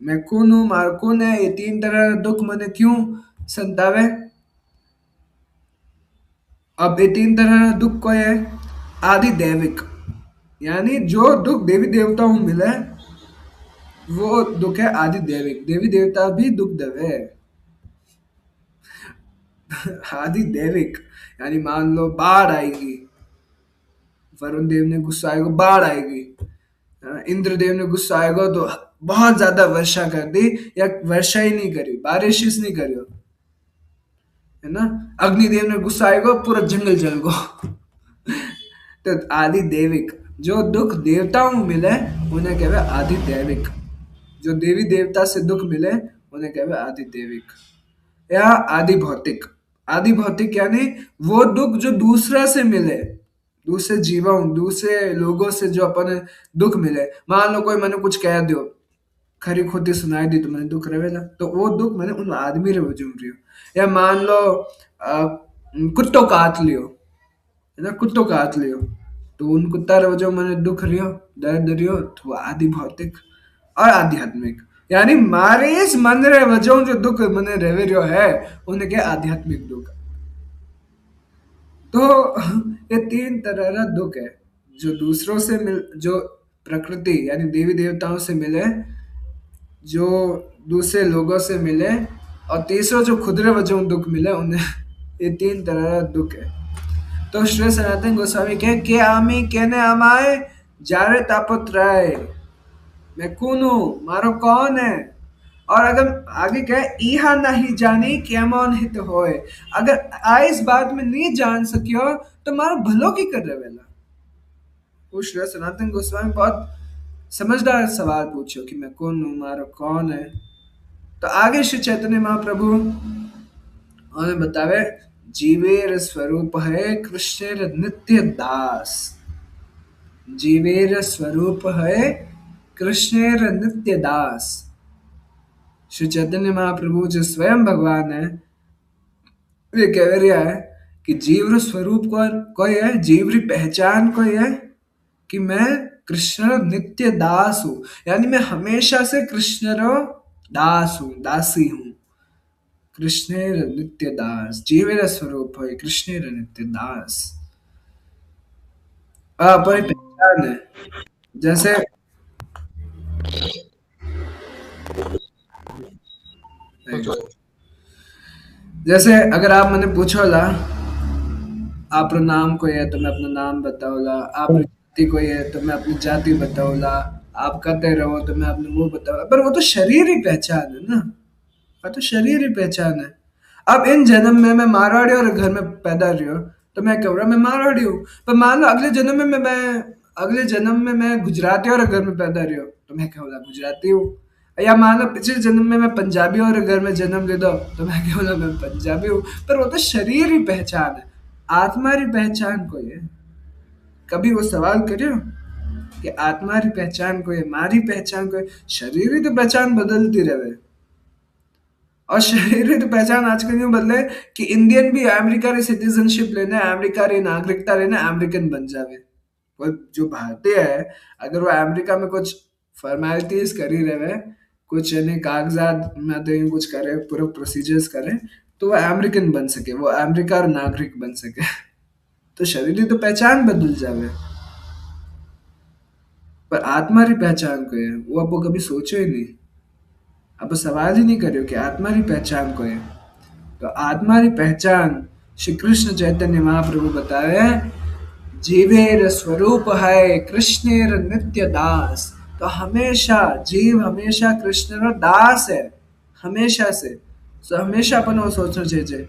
मैं कौन हूँ, मार कौन है, ये तीन तरह का दुख मने क्यों सतावे? अब ये तीन तरह का दुख को है आदि दैविक, यानी जो दुख देवी देवताओं को मिला है वो दुख है आदि दैविक। देवी देवता भी दुख देवे। आदि दैविक यानी मान लो बाढ़ आएगी, वरुण देव ने गुस्सा आएगा, बाढ़ आएगी। इंद्र देव ने गुस्सा आएगा तो बहुत ज्यादा वर्षा कर दी, या वर्षा ही नहीं करी, बारिश ही नहीं करी, है ना। अग्निदेव ने गुस्सा आएगा, पूरा जंगल जल गो। तो आदि दैविक, जो दुख देवताओं को मिले उन्हें कहवे आदि दैविक। जो देवी देवता से दुख मिले उन्हें कहवे आदि दैविक। या आदि भौतिक। आदि भौतिक यानी वो दुख जो दूसरा से मिले, दूसरे जीवों, दूसरे लोगों से जो अपन दुख मिले। मान लो कोई मैंने कुछ कह दियो, खरी खोटी सुनाई दी तो मैंने दुख रहेगा, तो वो दुख मैंने उन आदमी रे वजूम रियो। या मान लो कुत्तों काट लियो, है ना, कुत्तों काट लियो, तो उन कुत्ता रे वजह मैंने दुख रियो, दर्द रियो, तो वो आदि भौतिक। और आध्यात्मिक यानी मारे इस मन रे वजह जो दुख मैंने रेवे रियो है उन्हें क्या आध्यात्मिक दुख। तो ये तीन तरह का दुख है, जो दूसरों से मिल, जो प्रकृति यानी देवी देवताओं से मिले, जो दूसरे लोगों से मिले, और तीसरा जो खुदरे वजह दुख मिले उन्हें। ये तीन तरह का दुख है। तो श्री सनातन गोस्वामी कहे के आमी केने आमाए जारे तापत राय। मैं कौन हूँ, मारो कौन है। और अगर आगे कहे इहा नहीं जानी क्या मौन हित होए। अगर आ इस बात में नहीं जान सकियो तो मारो भलो की कर रहे वेला। वो श्री सनातन गोस्वामी बहुत समझदार सवाल पूछो कि मैं कौन हूँ, मारो कौन है। तो आगे श्री चैतन्य महाप्रभु उन्हें बतावे जीवेर स्वरूप है कृष्ण नित्य दास। जीवेर स्वरूप है कृष्ण नित्य दास। श्री चैतन्य महाप्रभु जो स्वयं भगवान है वे कह रहा है कि जीव रो स्वरूप कोई है, जीव री पहचान कोई है कि मैं कृष्ण नित्य दास हूँ, यानी मैं हमेशा से कृष्ण रो दास हूँ, दासी हूँ। कृष्णेर नित्य दास, जीवेर स्वरूप है कृष्णेर नित्य दास। अपनी पहचान है। जैसे जैसे अगर आप मैंने पूछोला आप नाम कोई है तो मैं अपना नाम बताऊला, आप जाति कोई है तो मैं अपनी जाति बताऊला, आप कहते रहो तो मैं अपने वो बताऊला, पर वो तो शरीर ही पहचान है ना। वो तो शरीर ही पहचान है। अब इन जन्म में मैं मारवाड़ी और घर में पैदा रही हूँ तो मैं कह रहा मैं मारवाड़ी हूँ। पर मान लो अगले जन्म में मैं अगले जन्म में मैं गुजराती और घर में पैदा रही हूँ तो मैं कहूँगा गुजराती हूँ। या मान लो पिछले जन्म में मैं पंजाबी और घर में जन्म ले दो तो मैं कहूँगा मैं पंजाबी हूँ। पर वो तो शरीर ही पहचान है, आत्मा री पहचान कोई है। कभी वो सवाल करियो कि आत्मा री पहचान कोई है, मारी पहचान कोई है? शरीर ही तो पहचान बदलती रहे। और शरीर की तो पहचान आजकल यूं बदले कि इंडियन भी अमेरिका री सिटीजनशिप लेना, अमेरिका री नागरिकता लेना, अमेरिकन बन जावे। कोई जो भारतीय है अगर वो अमेरिका में कुछ फॉर्मेलिटीज करी रहे, कुछ यानी कागजात में तो यूं कुछ करे, पूरे प्रोसीजर्स करे, तो वो अमेरिकन बन सके, वो अमेरिका और नागरिक बन सके। तो शरीर की तो पहचान बदल जावे, पर आत्मा री पहचान को है वो आपको कभी सोचो ही नहीं। अब सवाल ही नहीं करियो कि आत्मा री पहचान को है। तो आत्मा री पहचान श्री कृष्ण चैतन्य महाप्रभु बताए जीवेर स्वरूप है कृष्णेर नित्य दास। तो हमेशा जीव हमेशा कृष्ण रो दास है, हमेशा से। सो हमेशा अपन वो सोचना चाहिए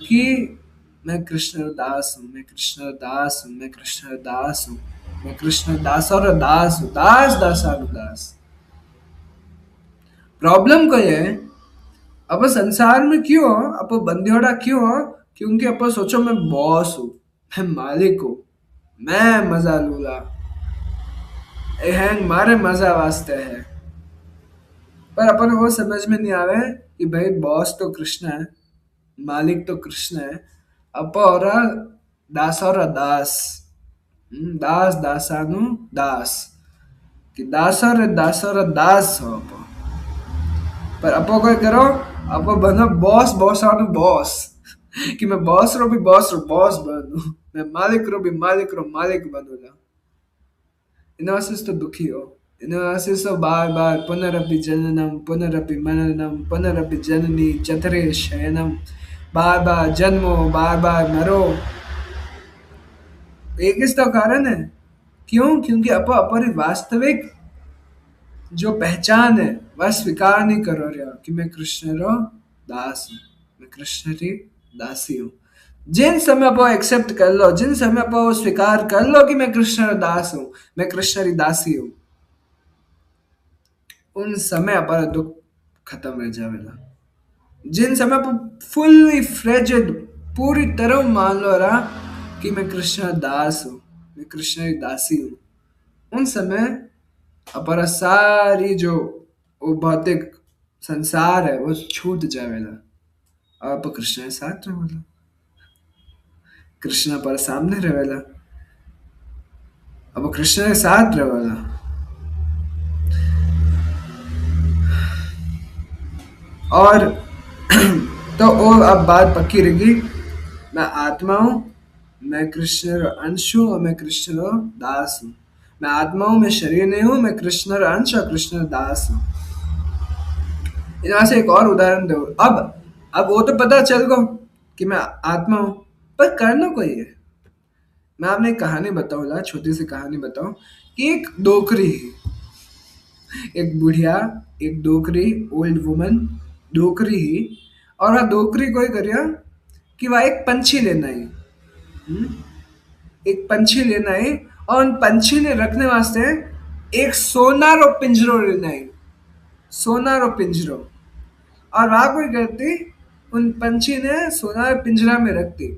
कि मैं कृष्ण रो दास हूँ, मैं कृष्ण रो दास हूँ, मैं कृष्ण रो दास हूँ, मैं कृष्ण दास और दास हूँ, दास दासानुदास। प्रॉब्लम को ये है अब संसार में क्यों अब बंदियोड़ा क्यों हो? क्योंकि अब सोचो मैं बॉस हूँ, मैं मालिक हूँ, मैं मजा लूला, ये हैंग मारे मजा वास्ते है। पर अपन वो समझ में नहीं आवे कि भाई बॉस तो कृष्ण है, मालिक तो कृष्ण है, अपरा दासरा दास, दास दासानु दास, कि दासर दास हो अपो, पर अपो कोई करो, अपो बनो बॉस बॉसानु बॉस, कि मैं बॉस रो बॉस बनू, मैं मालिक रो मालिक बनूला। इनवासिस तो दुखी हो, इनवासिस तो बार बार पुनरपि जननम पुनरपि मननम पुनरपि जननी चतरे शयनम, बार बार जन्मो बार बार मरो। एक ही तो कारण है। क्यों? क्योंकि अपो अपनी वास्तविक जो पहचान है वह स्वीकार नहीं करो रहा कि मैं कृष्ण रो दास हूँ, मैं कृष्ण री दासी हूँ। जिन समय पर एक्सेप्ट कर लो, जिन समय पर वो स्वीकार कर लो कि मैं कृष्ण रो दास हूँ, मैं कृष्ण री दासी हूँ, उन समय पर दुख खत्म रह जावेला। जिन समय पर फुल्ली फ्रेजेड, पूरी तरह मान लो रहा कि मैं कृष्ण दास हूँ, मैं कृष्ण की दासी हूँ, उन समय अपरा सारी जो वो भौतिक संसार है वो छूट जावेला। अब कृष्ण के साथ रहेला, कृष्ण पर सामने रहेला, अब कृष्ण के साथ रहेला। और तो वो अब बात पक्की रही, मैं आत्मा हूँ, मैं कृष्ण रो अंश हूँ और मैं कृष्ण रो दास हूँ। मैं आत्मा हूँ, मैं शरीर नहीं हूँ, मैं कृष्ण रो अंश और कृष्ण रो दास हूँ। यहाँ से एक और उदाहरण दो। अब वो तो पता चल गो कि मैं आत्मा हूँ, पर करना कोई है। मैं आपने एक कहानी बताऊंगा, छोटी सी कहानी बताऊं कि एक डोकरी है, एक बुढ़िया, एक डोकरी, ओल्ड वुमन, डोकरी ही, और वह डोकरी कोई करिया कि वह एक पंछी लेना है, हम्म? एक पंछी लेना है, और उन पंछी ने रखने वास्ते एक सोना रो पिंजरो लेना है, सोना रो पिंजरो। और वहां कोई करती, उन पंछी ने सोना रे पिंजरा में रख दी,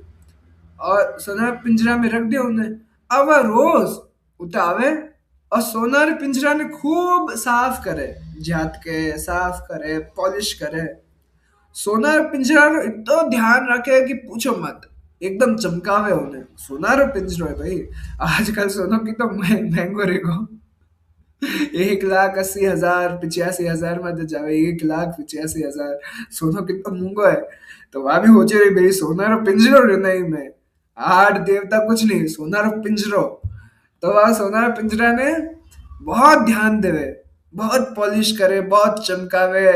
और सोना रे पिंजरा में रख दिया उन्हें। अब वह रोज उठे आवे और सोना रे पिंजरा ने खूब साफ करे, झात के साफ करे, पॉलिश करे। सोना रे पिंजरा रो इतना ध्यान रखे कि पूछो मत, एकदम चमकावे उन्हें। सोना रो पिंजरो है भाई, आजकल सोनो की तो महंगो रेगो, 1,80,000 85,000 में तो जावे, 1,85,000 सोनो कितना मूंगो है। तो वहां भी हो रही भाई, सोना रो पिंजरो रे नहीं में, आठ देवता कुछ नहीं, सोना रो पिंजरो। तो वह सोना रो पिंजरा ने बहुत ध्यान देवे, बहुत पॉलिश करे, बहुत चमकावे,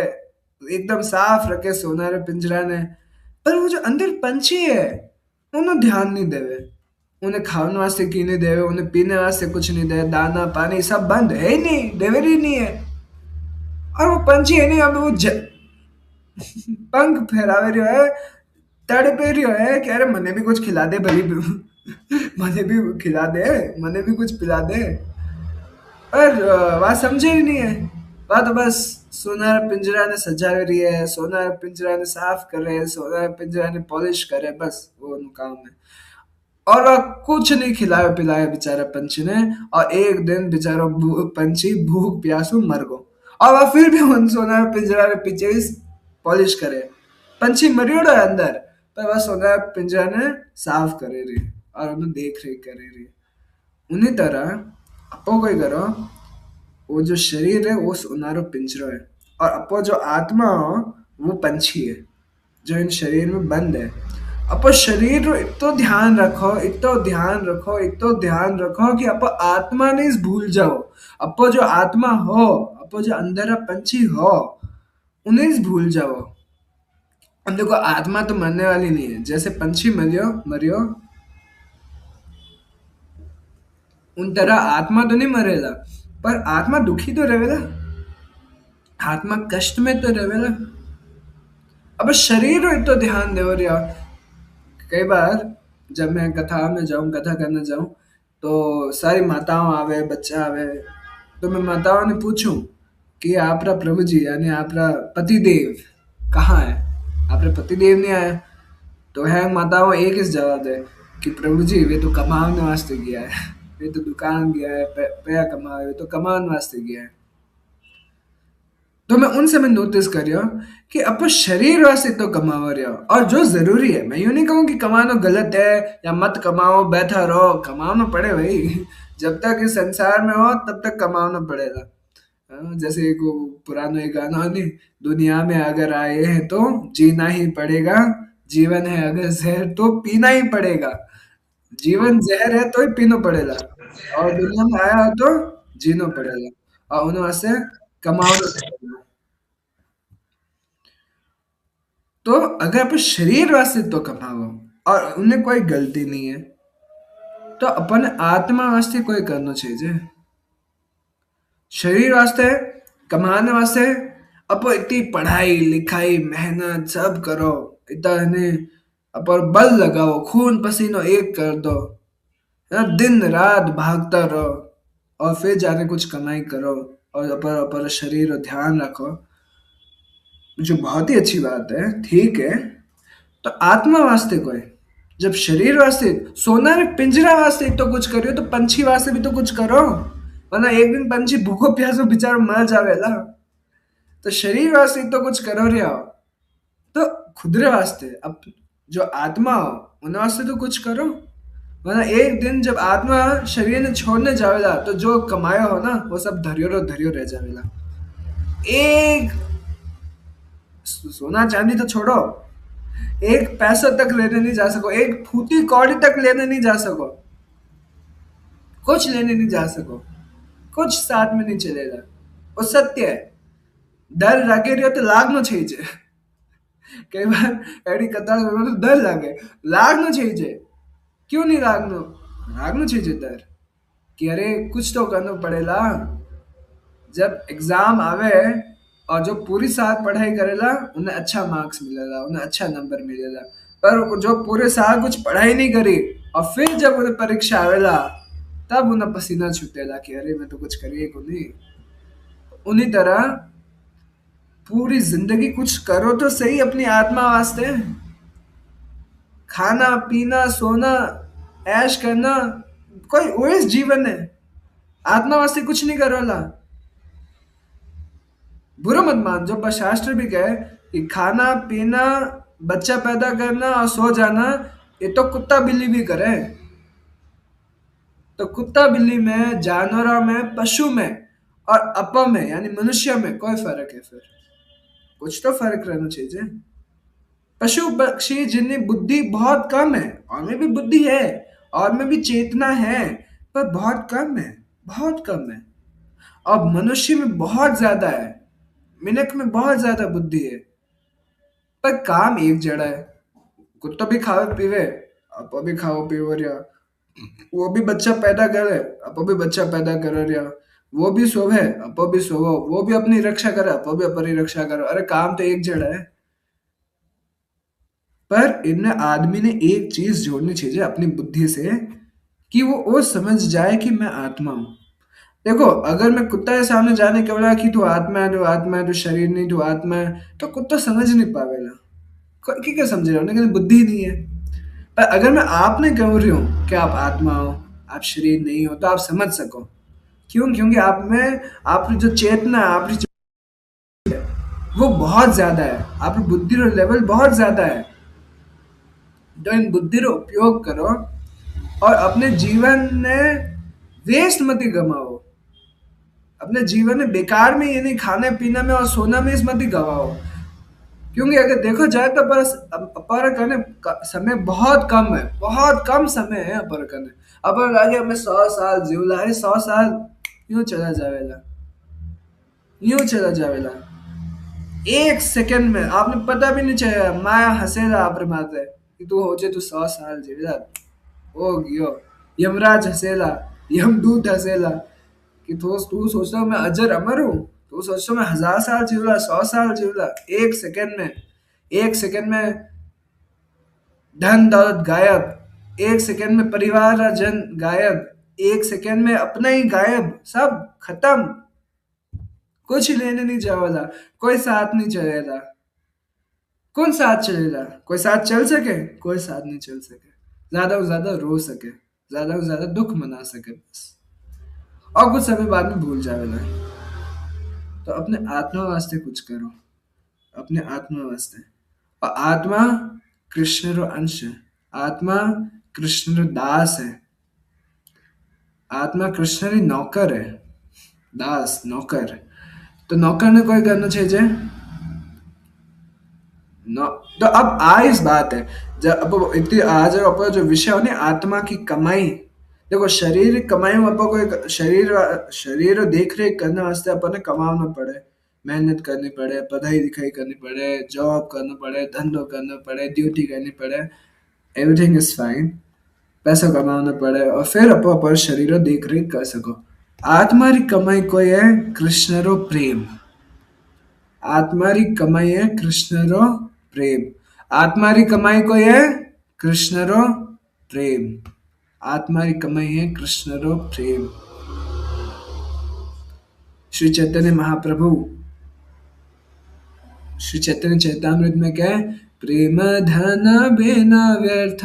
एकदम साफ रखे सोना रे पिंजरा ने। पर वो जो अंदर पंछी है, उन्हें ध्यान नहीं देवे, उन्हें खाने वास्ते की नहीं देवे, उन्हें पीने वास्ते कुछ नहीं दे, दाना पानी सब बंद है ही नहीं, देवर ही नहीं है। और वो पंछी है नहीं, अब वो पंख फहरावे रहो है, तड़पे रहो है कि अरे मने भी कुछ खिला दे भली मने भी खिला दे, मने भी कुछ पिला दे। पर वह समझे ही नहीं है। वह तो बस सोनार पिंजरा ने सजावे रही है, सोनार पिंजरा ने साफ करे, सोनार पिंजरा ने पॉलिश करे, बस वो उन काम है। और वह कुछ नहीं खिलाया पिलाया बेचारा पंछी ने। और एक दिन बेचारा पंछी भूख प्यासू मर गो, और वह फिर भी उन सोना पिंजरा के पीछे पॉलिश करे। पंछी मरियोड़ा है अंदर, पर वह सोना पिंजरा ने साफ करे रही और उन्हें देख रेख करे रही। उन्हीं तरह अपो कोई करो, वो जो शरीर है वो सोनारो पिंजरो है, और अपो जो आत्मा हो वो पंछी है जो इन शरीर में बंद है। अपो शरीर रो इतो ध्यान रखो, इतो ध्यान रखो, इतो ध्यान रखो कि अपो आत्मा नहीं भूल जाओ। अपो जो आत्मा हो, अपो जो अंदर पंछी हो, उन्हें भूल जाओ। अब देखो आत्मा तो मरने वाली नहीं है, जैसे पंछी मरियो मरियो उन तरह आत्मा तो नहीं मरेगा, पर आत्मा दुखी तो रहेगा, आत्मा कष्ट में तो रहेगा। अब शरीर रो इतो ध्यान दे यार। कई बार जब मैं कथा में जाऊं, कथा करने जाऊं, तो सारी माताओं आवे, बच्चा आवे, तो मैं माताओं ने पूछूं कि आपरा प्रभु जी यानी आपरा पति देव कहाँ है, आपरा पति देव नहीं आया। तो है माताओं एक ही जवाब दे कि प्रभु जी वे तो कमाने वास्ते गया है, वे तो दुकान गया है, पैसा कमाए, वे तो कमाने वास्ते गया है। तो मैं उन समय नोटिस करियो कि अपन शरीर वास्ते तो कमावा रहे हो और जो जरूरी है, मैं यूं नहीं कहूँ कि कमाना गलत है या मत कमाओ बैठा रहो, कमाना पड़े भाई। जब तक इस संसार में हो तब तक कमाना पड़ेगा। जैसे एक वो पुराना एक गाना नहीं, दुनिया में अगर आए हैं तो जीना ही पड़ेगा, जीवन है अगर जहर तो पीना ही पड़ेगा। जीवन जहर है तो ही पीना पड़ेगा, और दुनिया में आया हो तो जीना पड़ेगा, और उन्हें से कमाओ पड़ेगा। तो अगर अपन शरीर वास्ते तो कमाओ और उन्हें कोई गलती नहीं है, तो अपन आत्मा वास्ते कोई करना चाहिए। शरीर वास्ते कमाने वास्ते अपन इतनी पढ़ाई लिखाई मेहनत सब करो, इतना इन्हें अपन बल लगाओ, खून पसीनो एक कर दो, है ना, दिन रात भागता रहो, और फिर जाके कुछ कमाई करो, और अपन अपन शरीर और ध्यान रखो, जो बहुत ही अच्छी बात है, ठीक है। तो आत्मा वास्ते कोई, जब शरीर वास्ते सोना रे पिंजरा वास्ते तो कुछ करियो, तो पंछी वास्ते भी तो कुछ करो, वरना एक दिन पंछी भूखो प्यासो बेचारा मर जावेला। तो शरीर वास्ते तो कुछ करो रे आओ, तो खुद रे वास्ते अब जो आत्मा हो उन वास्ते तो कुछ करो, वरना एक दिन जब आत्मा शरीर ने छोड़ने जावेला तो जो कमाया हो ना वो सब धरियो रह जावेला। एक सोना चांदी तो छोड़ो, एक पैसा तक लेने नहीं जा सको, एक फूटी कौड़ी तक लेने नहीं जा सको, कुछ लेने नहीं जा सको, कुछ साथ में नहीं चलेगा। वो सत्य है। डर लागे रहो तो लागनो चाहिए। कई बार एडी कतार में तो डर लागे, लागनो चाहिए। क्यों नहीं लागनो? लागनो चाहिए डर, कि अरे कुछ तो करना पड़ेगा। जब एग्जाम आवे और जो पूरी साल पढ़ाई करेला उन्हें अच्छा मार्क्स मिलेगा, उन्हें अच्छा नंबर मिलेगा। पर जो पूरे साल कुछ पढ़ाई नहीं करी और फिर जब उन्हें परीक्षा आवेला तब उन्हें पसीना छूटेला कि अरे मैं तो कुछ करिए को नहीं। उन्हीं तरह पूरी जिंदगी कुछ करो तो सही अपनी आत्मा वास्ते। खाना पीना सोना ऐश करना कोई ओएस जीवन है, आत्मा वास्ते कुछ नहीं करोला। बुरा मत मान, जो पर शास्त्र भी कहे कि खाना पीना बच्चा पैदा करना और सो जाना ये तो कुत्ता बिल्ली भी करे। तो कुत्ता बिल्ली में, जानवरों में, पशु में और अपन में यानी मनुष्य में कोई फर्क है फिर? कुछ तो फर्क रहना चाहिए। पशु पक्षी जिनकी बुद्धि बहुत कम है, और में भी बुद्धि है और में भी चेतना है, पर बहुत कम है, बहुत कम है। अब मनुष्य में बहुत ज्यादा है, मिनख में बहुत ज्यादा बुद्धि है, पर काम एक जड़ा है। कुत्ता भी खावे पीवे, आप भी खाओ पीवो रिया, वो भी बच्चा पैदा करे, आप भी बच्चा पैदा करो रिया, वो भी सोवे आप भी सोवो, वो भी अपनी रक्षा करे आप भी अपनी रक्षा करो, अरे काम तो एक जड़ा है। पर इनमें आदमी ने एक चीज जोड़नी चाहिए अपनी बुद्धि से, कि वो समझ जाए कि मैं आत्मा हूं। देखो, अगर मैं कुत्ता के सामने जाने के बोला कि तू आत्मा है, तू आत्मा है, तू शरीर नहीं, तू आत्मा है, तो कुत्ता समझ नहीं पावेगा। क्या समझ रहे हो, लेकिन बुद्धि नहीं है। पर अगर मैं आपने कह रही हूँ कि आप आत्मा हो, आप शरीर नहीं हो, तो आप समझ सको। क्यों? क्योंकि आप में आपकी जो चेतना है, आपकी वो बहुत ज्यादा है, आपकी बुद्धि का लेवल बहुत ज्यादा है। तो इन बुद्धि का उपयोग करो और अपने जीवन में वेस्ट मत ही गमाओ। अपने जीवन में बेकार में ये नहीं, खाने पीने में और सोना में इस मत ही गवाओ। क्योंकि अगर देखो जाए तो अपर करने का समय बहुत कम है, बहुत कम समय है अपर करने। अपर आगे हमें 100 साल जीवला, अरे 100 साल यूं चला जावेला, यूं चला जावेला। एक सेकंड में आपने पता भी नहीं चलेगा, माया हंसेला आपरे माथे कि तू हो जे तू 100 साल जीवेला, हो गयो। यमराज हंसेला, यमदूत हंसेला कि तू सोचता मैं अजर अमर हूँ, तू सोचता मैं 1000 साल जीवला, 100 साल जीवला। एक सेकंड में, एक सेकंड में धन दौलत गायब, एक सेकंड में परिवार जन गायब, एक सेकंड में अपना ही गायब, सब खत्म। कुछ लेने नहीं जावाला, कोई साथ नहीं चलेगा। कौन साथ चलेगा? कोई साथ चल सके? कोई साथ नहीं चल सके। ज्यादा से ज्यादा रो सके, ज्यादा से ज्यादा दुख मना सके बस, और कुछ समय बाद में भूल जावेला। तो अपने आत्मा वास्ते कुछ करो, अपने आत्मा वास्ते। और आत्मा कृष्ण रो अंश है, आत्मा कृष्ण रो दास है, आत्मा कृष्ण री नौकर है, दास नौकर। तो नौकर ने कोई करना चाहिए न। तो अब आ इस बात है, जब अब इतनी आज अपन जो विषय हो ना आत्मा की कमाई। देखो शरीर की कमाई में अपन को शरीर शरीर देख रेख करने वास्ते अपन ने कमाना पड़े, मेहनत करनी पड़े, पढ़ाई लिखाई करनी पड़े, जॉब करना पड़े, धंधो करना पड़े, ड्यूटी करनी पड़े। Everything is fine. पैसा कमाना पड़े और फिर अपन अपन शरीर देख रेख कर सको। आत्मा री कमाई कोई है कृष्ण रो प्रेम। आत्मा री कमाई है कृष्ण रो प्रेम। आत्मा री कमाई कोई है कृष्ण रो प्रेम। आत्मा री कमाई है कृष्ण रो प्रेम। श्री चैतन्य महाप्रभु, श्री चैतन्य चैतामृत में क्या है? प्रेम धन बिना व्यर्थ,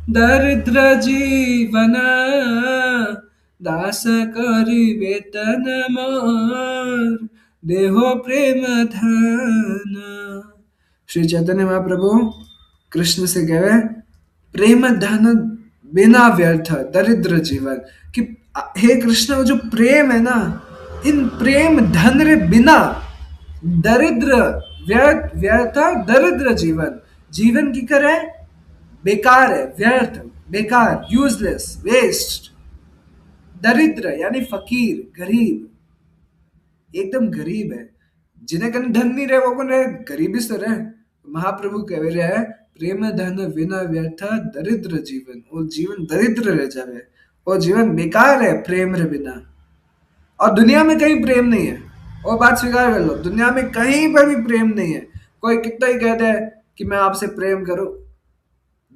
दरिद्र जीवन, दास करी वेतन मोर, देहो प्रेम धन। श्री चैतन्य महाप्रभु कृष्ण से कह रहे प्रेम धन बिना व्यर्थ दरिद्र जीवन, कि हे कृष्ण वो जो प्रेम है ना, इन प्रेम धन रे बिना दरिद्र व्यर्थ व्यर्थ दरिद्र जीवन, जीवन की करे बेकार है, व्यर्थ, बेकार, यूजलेस, वेस्ट। दरिद्र यानी फकीर, गरीब, एकदम गरीब है। जिन्हें कहीं धन नहीं रहे वो कौन रहे? गरीबी से रहे। महाप्रभु कह रहे हैं प्रेम धन बिना व्यर्थ दरिद्र जीवन, वो जीवन दरिद्र रह जावे, वो जीवन बेकार है प्रेम रे बिना। और दुनिया में कहीं प्रेम नहीं है, वो बात स्वीकार कर लो, दुनिया में कहीं पर भी प्रेम नहीं है। कोई कितना ही कहता है कि मैं आपसे प्रेम करूं,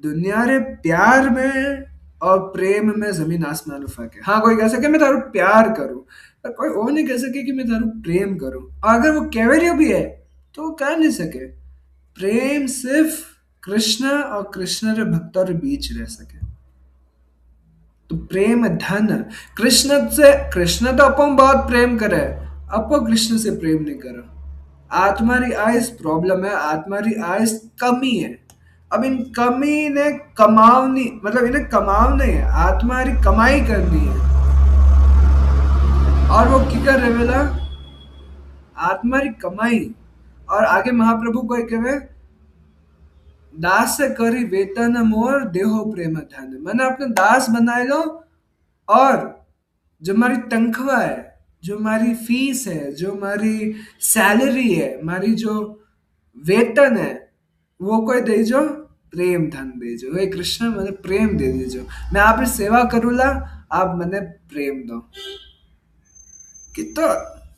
दुनिया रे प्यार में और प्रेम में जमीन आसमान का फर्क है। हाँ कोई कह सके मैं थारू प्यार करूं, पर कोई वो नहीं कह सके कि मैं थारू प्रेम करूं। और अगर वो कह भी है तो वो कह नहीं सके। प्रेम सिर्फ कृष्ण और कृष्ण रे भक्तों के बीच रह सके। तो प्रेम धन, कृष्ण से, कृष्ण तो अपन बहुत प्रेम करे, अपन कृष्ण से प्रेम नहीं करो। आत्मा री आइस प्रॉब्लम है, आत्मा री आइस कमी है। अब इन कमी ने कमावनी, मतलब इन्हें कमावना है, आत्मा री कमाई करनी है। और वो की कर रहे आत्मा री कमाई। और आगे महाप्रभु को कहे दास से करी वेतन मोर देहो प्रेम धन, मैंने अपने दास बनाए लो। और जो हमारी तनख्वाह है, जो हमारी फीस है, जो हमारी सैलरी है, हमारी जो वेतन है, वो कोई दे जो प्रेम धन दे जो। हे कृष्ण मैंने प्रेम दे दीजो, मैं आपकी सेवा करूला, आप मैंने प्रेम दो। कितना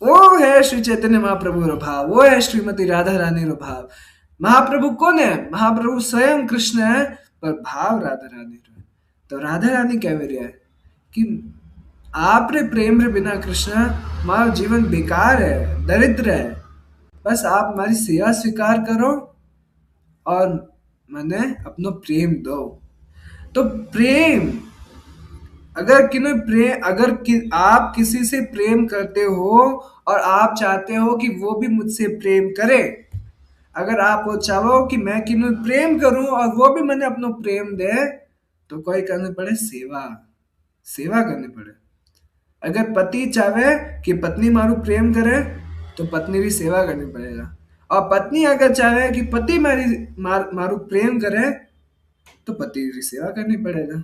वो है श्री चैतन्य महाप्रभु रो भाव, वो है श्रीमती राधा रानी रो भाव। महाप्रभु कौन है? महाप्रभु स्वयं कृष्ण है, पर भाव राधा रानी रो है। तो राधा रानी कह रही है कि आप रे प्रेम रे बिना कृष्ण हमारा जीवन बेकार है, दरिद्र है। बस आप हमारी सेवा स्वीकार करो और मैंने अपनो प्रेम दो। तो प्रेम, अगर किन्हों प्रेम, अगर आप किसी से प्रेम करते हो और आप चाहते हो कि वो भी मुझसे प्रेम करे, अगर आप वो चाहो कि मैं किन्हों प्रेम करूं और वो भी मैंने अपनो प्रेम दे, तो कोई करने पड़े सेवा, सेवा करनी पड़े। अगर पति चाहे कि पत्नी मारू प्रेम करे, तो पत्नी भी सेवा करनी पड़ेगा। और पत्नी अगर चाहे कि पति मारू प्रेम करे, तो पति की सेवा करनी पड़ेगा।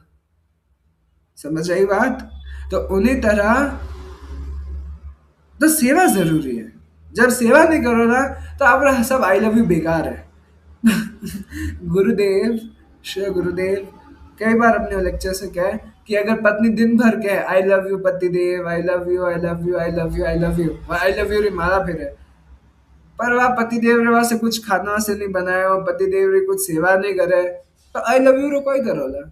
समझ आई बात? तो उन्हीं तरह तो सेवा जरूरी है। जब सेवा नहीं करो ना तो आप सब आई लव यू बेकार है। गुरुदेव, श्री गुरुदेव कई बार अपने लेक्चर से कहे कि अगर पत्नी दिन भर कहे आई लव यू पति देव, I love you, I love you, I love you, I love you, I love you रे मारा फिर है, पर वह पति देव रे से कुछ खाना से नहीं बनाया हो, पति देव रे कुछ सेवा नहीं करे, तो आई लव यू रो कोई करो ला।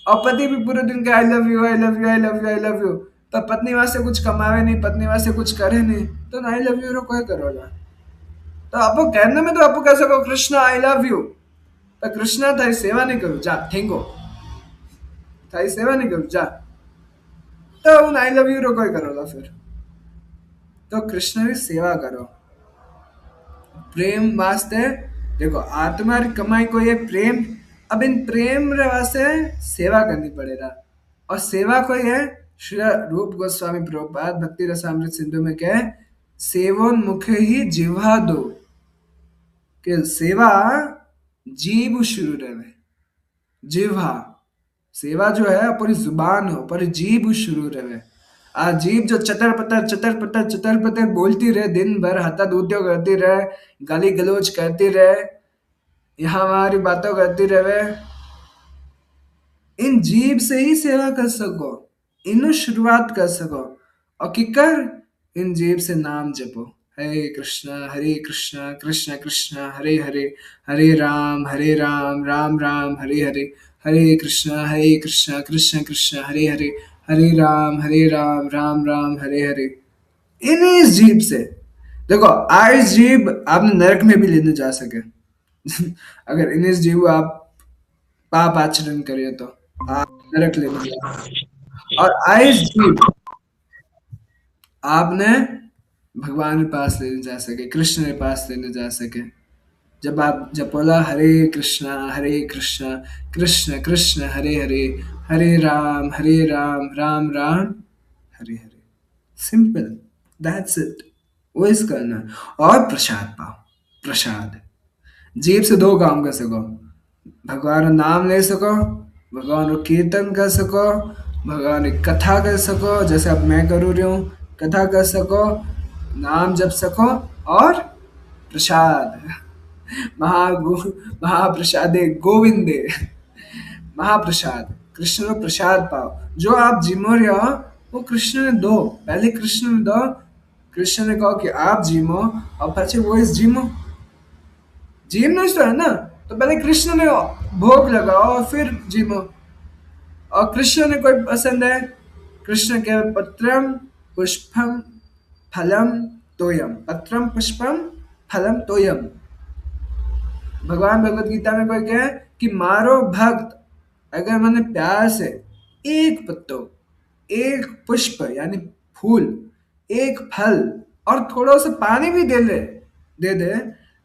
और पति भी पूरे दिन का आई love you, I love you, I love you, I love you, पर पत्नी वास्ते कुछ कमावे नहीं, पत्नी वास्ते कुछ करे नहीं, तो आई लव यू रो कोई करो ला। तो आपको कहने में तो आपको कह सको कृष्णा आई लव यू, पर कृष्णा थारी सेवा नहीं करूँ जा ठेंगो, थारी सेवा नहीं करूँ जा, तो उन आई लव यू रो कोई करो ला फिर। तो कृष्ण की सेवा करो प्रेम वास्ते। देखो आत्मा री कमाई को ये प्रेम। अब इन प्रेम रे वास्ते सेवा करनी पड़ेगा। और सेवा कोई है। श्री रूप गोस्वामी प्रभुपाद भक्ति रसामृत सिंधु में कहे सेवन मुखे ही जिह्वा दो कि सेवा जीव शुरू रहे। जिह्वा सेवा जो है पूरी जुबान हो पर जीभ शुरू रहे। आ जीभ जो चतर पतर बोलती रहे दिन भर हथा उद्योग करती रहे गाली गलौज करती रहे यहाँ हमारी बातों करती रहे। इन जीभ से ही सेवा कर सको इन शुरुआत कर सको। और किकर इन जीभ से नाम जपो हरे कृष्णा कृष्ण कृष्ण हरे हरे हरे राम राम हरे हरे हरे कृष्णा कृष्ण कृष्ण हरे राम राम हरे हरे। इन्हीं जीभ से देखो आज जीभ आपने नरक में भी लेने जा सके। अगर इन्हीं जीव आप पाप आचरण करिए तो आप नरक लेने जाओ। और आइस जीभ आपने भगवान के पास लेने जा सके कृष्ण के पास लेने जा सके। जब बोला Hare Krishna Krishna Krishna Hare Ram Ram Hare Hare. Simple that's it. वो इस करना और प्रसाद पाओ। प्रसाद जीभ से दो काम कर सको भगवान का नाम ले सको भगवान को कीर्तन कर सको भगवान की कथा कर सको जैसे अब मैं करूँ रही हूँ कथा कर सको नाम जप सको और प्रसाद महागु महाप्रसादे गोविंदे महाप्रसाद कृष्ण को प्रसाद पाओ। जो आप जिमो रहे हो वो कृष्ण ने दो पहले कृष्ण ने दो। कृष्ण ने कहा कि आप जिमो और पीछे वो इस जिमो जिम नहीं तो है ना। तो पहले कृष्ण ने भोग लगाओ और फिर जिमो। और कृष्ण ने कोई पसंद है कृष्ण के पत्रम पुष्पम फलम तोयम पत्रम पुष्पम फलम तोयम। भगवान भगवत गीता में कोई कहे कि मारो भक्त अगर मैंने प्यार से एक पत्तो एक पुष्प यानी फूल एक फल और थोड़ा सा पानी भी दे दे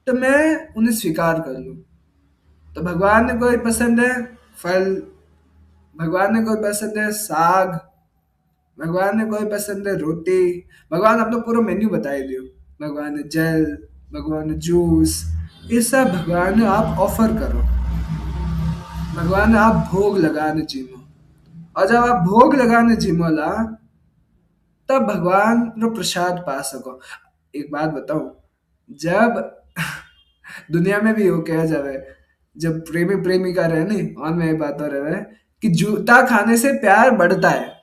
तो मैं उन्हें स्वीकार कर लूं। तो भगवान ने कोई पसंद है फल भगवान ने कोई पसंद है साग भगवान ने कोई पसंद है रोटी। भगवान अपना पूरा मेन्यू बताए दियो। भगवान ने जल भगवान ने जूस ये सब भगवान ने आप ऑफर करो। भगवान ने आप भोग लगाने जिमो। और जब आप भोग लगाने जिमोला तब भगवान रो प्रसाद पा सको। एक बात बताओ जब दुनिया में भी हो कहा जावे जब प्रेमी प्रेमिका रहे नहीं और मैं ये बात हो रहा है कि जूता खाने से प्यार बढ़ता है।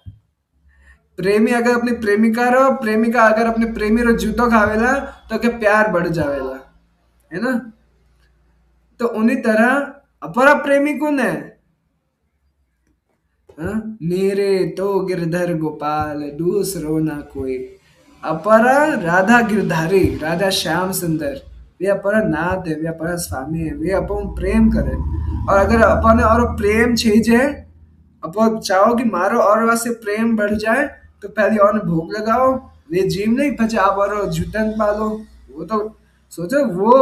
प्रेमी अगर अपनी प्रेमिका रो प्रेमिका अगर अपने प्रेमी रो जूतो खावेला तो के प्यार बढ़ जावेला है ना। तो उन्हीं तरह अपरा प्रेमी कौन है। हाँ? मेरे तो गिरधर गोपाल दूसरो ना कोई। अपरा राधा गिरधारी राधा श्याम सुंदर वे अपरा नाथ है वे अपरा स्वामी है वे अपन प्रेम करे। और अगर अपन और प्रेम छीजे अपन चाहो कि मारो और वहां से प्रेम बढ़ जाए तो पहले और भोग लगाओ। वे जिम नहीं पचे आप और जूतन पालो। वो तो सोचो वो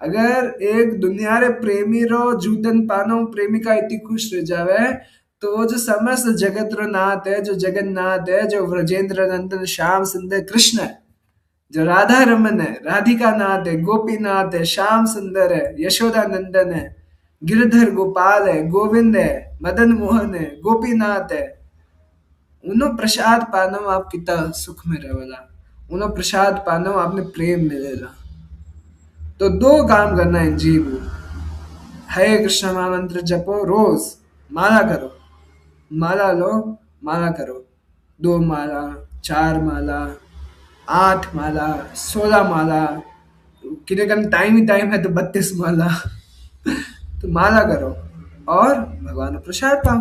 अगर एक दुनिया रे प्रेमी रो जूतन पानो प्रेमिका इतनी खुश रह जावे तो वो जो समस्त जगत रो नाथ है जो जगन्नाथ है जो व्रजेंद्र नंदन श्याम सुंदर कृष्ण है जो राधा रमन है राधिका नाथ है गोपीनाथ है श्याम सुंदर है यशोदा नंदन है गिरधर गोपाल है गोविंद है मदन मोहन है गोपीनाथ है। उनो प्रसाद पानो आप कितना सुख में रहेला। उनो प्रसाद पानो आपने प्रेम मिलेला। तो दो काम करना है जीव हरे कृष्ण महामंत्र जपो रोज माला करो माला लो माला करो 2 माला 4 माला 8 माला 16 माला कितने का टाइम ही टाइम है तो 32 माला। तो माला करो और भगवान को प्रसाद पाओ।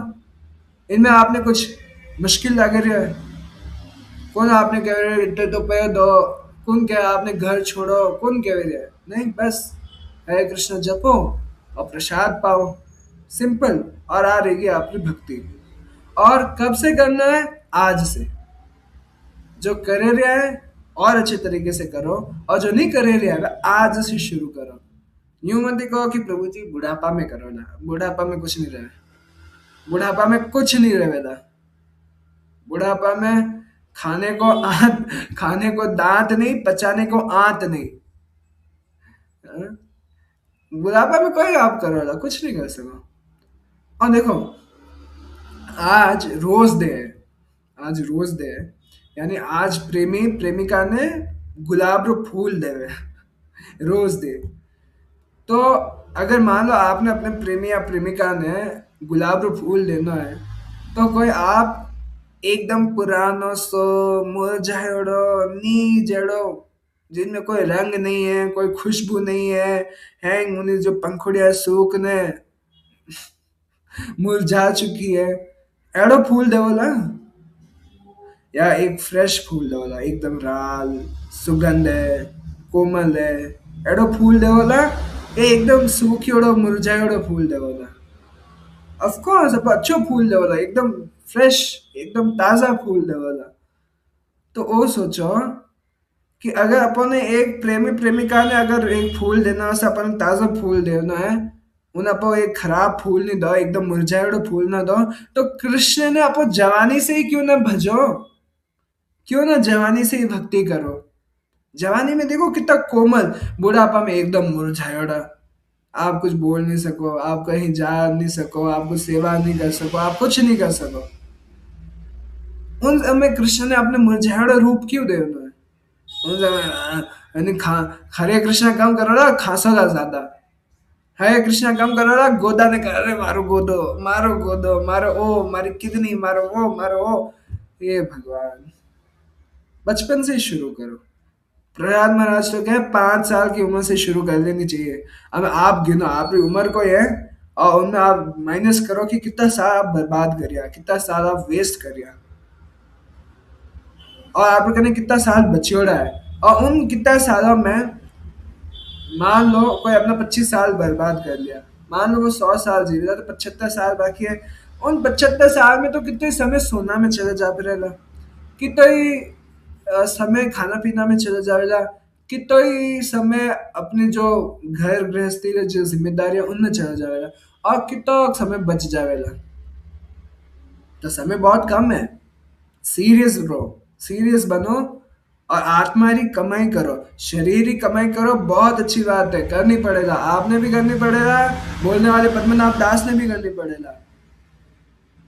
इनमें आपने कुछ मुश्किल लग रही है कौन आपने कह रहे हैं, इतने तो पे दो कौन क्या आपने घर छोड़ो कौन कह रहे हैं? नहीं बस हरे कृष्ण जपो और प्रसाद पाओ। सिंपल और आ रहेगी आपकी भक्ति। और कब से करना है आज से जो करे रहे हैं और अच्छे तरीके से करो। और जो नहीं करे रहे अगर आज से शुरू करो। यूं मत कहो कि प्रभु जी बुढ़ापा में करो ना, बुढ़ापा में कुछ नहीं रहे, बुढ़ापा में कुछ नहीं रहेगा। बुढ़ापा में खाने को दांत नहीं, पचाने को आंत नहीं। हाँ? बुढ़ापा में कोई आप करो ना, कुछ नहीं कर सको। और देखो, आज रोज डे है, आज रोज डे है, यानी आज प्रेमी प्रेमिका ने गुलाब रो फूल देवे रोज दे। तो अगर मान लो आपने अपने प्रेमी या प्रेमिका ने गुलाब रो फूल देना है, तो कोई आप एकदम पुरानो सो मुरझायोड़ो नी जड़ो, जिनमें कोई रंग नहीं है, कोई खुशबू नहीं है, हैंग उन्हें जो पंखुड़िया सूख ने मुरझा चुकी है, एड़ो फूल देवला, या एक फ्रेश फूल देवला एकदम लाल, सुगंध है, कोमल है, एड़ो फूल देवला, ये एकदम सूखियोड़ो मुरझायोड़ो फूल देवला। ऑफ कोर्स अब अच्छो फूल देवला, एकदम फ्रेश, एकदम ताजा फूल देवला। तो वो सोचो कि अगर अपन ने एक प्रेमी प्रेमिका ने अगर एक फूल देना है, अपन ताजा फूल देना है, उन्हें अपन एक खराब फूल नहीं दो, एकदम मुरझायोड़ो फूल ना दो, तो कृष्ण ने अपन जवानी से ही क्यों ना भजो, क्यों ना जवानी से ही भक्ति करो। जवानी में देखो कितना कोमल, बुढ़ापा में एकदम मुरझायोड़ा, आप कुछ बोल नहीं सको, आप कहीं जा नहीं सको, आप कुछ सेवा नहीं कर सको, आप कुछ नहीं कर सको। उन समय कृष्ण ने अपने मुरझायोड़ा रूप क्यों दे उन्हें, उन समय यानी हरे कृष्ण काम करो ना खासा था ज्यादा, हरे कृष्ण काम करो ना गोदा ने कर अरे मारो गोदो, मारो गोदो, मारो ओ मारी किडनी, मारो ओ मारो ओ। ये भगवान, बचपन से ही शुरू करो। प्रहलाद महाराज तो क्या है, 5 साल की उम्र से शुरू कर देनी चाहिए। अब आप गिनो आपकी उम्र को है, और उनमें आप माइनस करो कि कितना साल आप बर्बाद करिया, कितना साल आप वेस्ट करिया, और आपके कने कितना साल बचियोड़ा है। और उन कितना सालों में मान लो कोई अपना 25 साल बर्बाद कर लिया, मान लो वो 100 साल जी रहा, तो 75 साल बाकी है। उन 75 साल में तो कितने समय सोना में चले जा फिरेला, कितना ही समय खाना पीना में चले जावेला, कितना ही समय अपने जो घर गृहस्थी के जो जिम्मेदारी है उनमें चला जावेला, और कितना समय बच जावेला। तो समय बहुत कम है। सीरियस ब्रो, सीरियस बनो, और आत्मा की कमाई करो, शरीर की कमाई करो, बहुत अच्छी बात है, करनी पड़ेगा, आपने भी करनी पड़ेगा, बोलने वाले पद्मनाभ दास ने भी करनी पड़ेगा।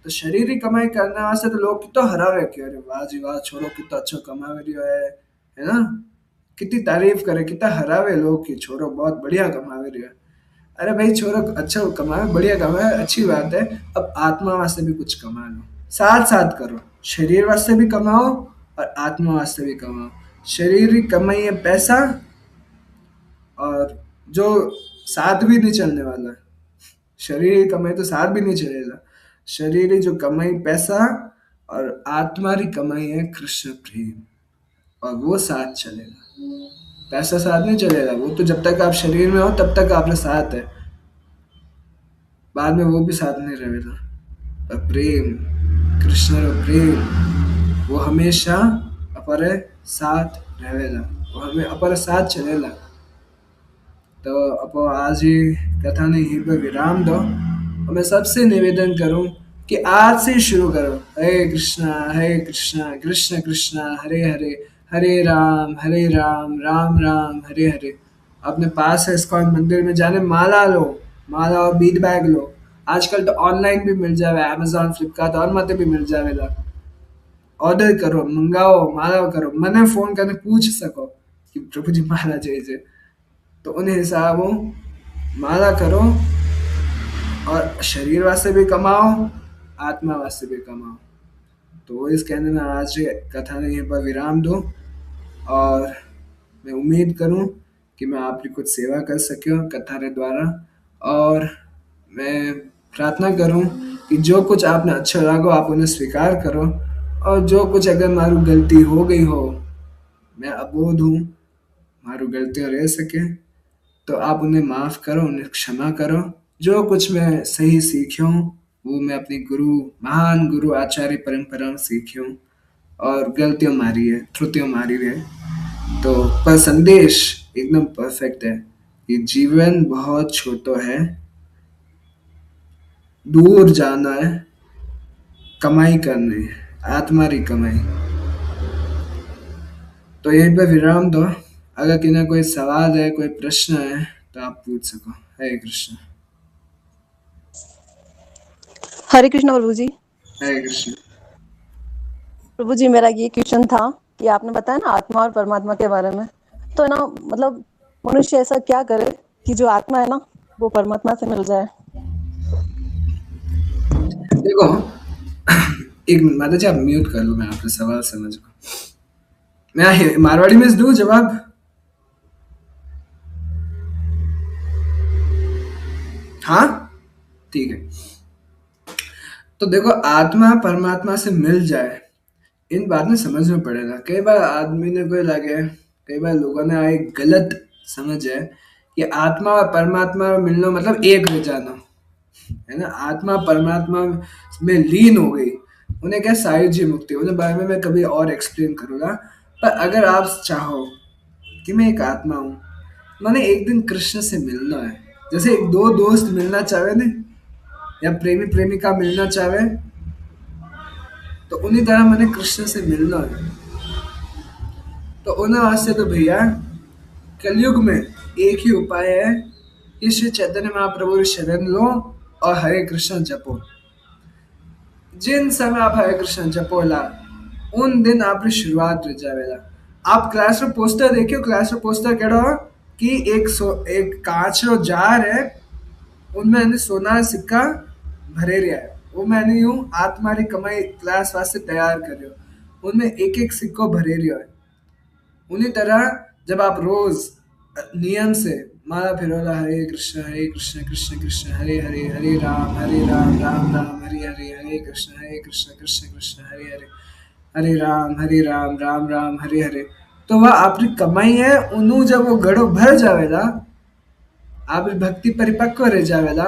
तो शरीर की कमाई करने वास्ते तो लोग कितना हरावे कि अरे वाह जी वाह, छोरो कितना अच्छा कमा रही है ना, कितनी तारीफ करे, कितना हरावे लोग कि छोरो बहुत बढ़िया कमा रही है। अरे भाई छोरो अच्छा कमाए, बढ़िया कमाए, अच्छी बात है। अब आत्मा वास्ते भी कुछ कमा लो, साथ साथ करो, शरीर वास्ते भी कमाओ और आत्मा वास्ते भी कमाओ। शरीर की कमाई है पैसा, और जो साथ भी नहीं चलने वाला है, शरीर की कमाई तो साथ भी नहीं चलेगा। शरीर की जो कमाई पैसा, और आत्मा की कमाई है कृष्ण प्रेम, और वो साथ चलेगा। पैसा साथ नहीं चलेगा, वो तो जब तक आप शरीर में हो तब तक आपके साथ है, बाद में वो भी साथ नहीं रहेगा। पर प्रेम, कृष्ण रो प्रेम, वो हमेशा अपरे साथ रहेगा, वो हमें अपरे साथ चलेगा। तो अब आज ही कथा ने यहीं पर विराम दो, और मैं सबसे निवेदन करूं कि आज से ही शुरू करो, हरे कृष्णा कृष्ण कृष्णा हरे हरे, हरे राम राम हरे हरे। अपने पास है इस्कॉन मंदिर में जाने माला लो, माला और बीट बैग लो। आजकल तो ऑनलाइन भी मिल जावे, अमेजोन फ्लिपकार्ट और मते भी मिल जावेला। ऑर्डर करो, मंगाओ, माला करो, मने फोन करके पूछ सको कि प्रभु जी माला चाहिए, तो उन हिसाब हो माला करो, और शरीर वास्ते भी कमाओ, आत्मा वास्ते भी कमाओ। तो इस कहने में आज ये कथा ने यहाँ पर विराम दो, और मैं उम्मीद करूं कि मैं आपकी कुछ सेवा कर सक्यो कथा के द्वारा। और मैं प्रार्थना करूं कि जो कुछ आपने अच्छा लागो आप उन्हें स्वीकार करो, और जो कुछ अगर मारू गलती हो गई हो, मैं अबोध हूँ, मारू गलतियाँ रह सके, तो आप उन्हें माफ़ करो, उन्हें क्षमा करो। जो कुछ मैं सही सीखी हूँ वो मैं अपनी गुरु, महान गुरु आचार्य परंपरा में सीखी हूँ, और गलतियाँ मारी है, त्रुटियाँ मारी है। तो पर संदेश एकदम परफेक्ट है कि जीवन बहुत छोटो है, दूर जाना है, कमाई करनी है, आत्मा री कमाई। तो यहीं पर विराम दो। अगर किन्हें कोई सवाल है, कोई प्रश्न है, तो आप पूछ सको। हरे कृष्ण। हरे कृष्ण प्रभु जी। हरे कृष्ण। प्रभु जी, मेरा ये क्वेश्चन था कि आपने बताया ना आत्मा और परमात्मा के बारे में, तो ना मतलब मनुष्य ऐसा क्या करे कि जो आत्मा है ना वो परमात्मा से मिल जाए। देखो, एक मिनट माता जी, आप म्यूट कर लो, मैं आपका सवाल समझ गया। मैं मारवाड़ी में दूं जवाब? हाँ, ठीक है। तो देखो, आत्मा परमात्मा से मिल जाए, इन बात में समझना पड़ेगा। कई बार आदमी ने कोई लगे, कई बार लोगों ने एक गलत समझ है कि आत्मा और परमात्मा में मिलना मतलब एक हो जाना, है ना। आत्मा परमात्मा में लीन हो गई, उन्हें क्या सायुज्य मुक्ति, उन्हें बारे में मैं कभी और एक्सप्लेन करूंगा। पर अगर आप चाहो कि मैं एक आत्मा हूँ, मैंने एक दिन कृष्ण से मिलना है, जैसे एक दो दोस्त मिलना चाहे ना, या प्रेमी प्रेमिका मिलना चाहे, तो उन्हीं तरह मैंने कृष्ण से मिलना है। तो उन्हें वास्ते तो भैया, कलयुग में एक ही उपाय है कि श्री चैतन्य महाप्रभु की शरण लो और हरे कृष्ण जपो। जिन समय आप हरे कृष्ण जपोला, उन दिन आपकी शुरुआत हो जाएगा। आप क्लास में पोस्टर देखियो, क्लास में पोस्टर कहो कि एक कांच रो जार है, उनमें मैंने सोना सिक्का भरे रहा है, वो मैंने यूं आत्मा री कमाई क्लास वास्ते तैयार करियो, उनमें एक एक सिक्को भरे रहा है। उन्हीं तरह जब आप रोज नियम से माला फिरोला, हरे कृष्ण कृष्ण कृष्ण हरे हरे, हरे राम राम राम हरे हरे, हरे कृष्ण कृष्ण कृष्ण हरे हरे, हरे राम राम राम हरे हरे, तो वह आपकी कमाई है। उन्हों जब वो घड़ो भर जावेला, आप भक्ति परिपक्व रह जावेला,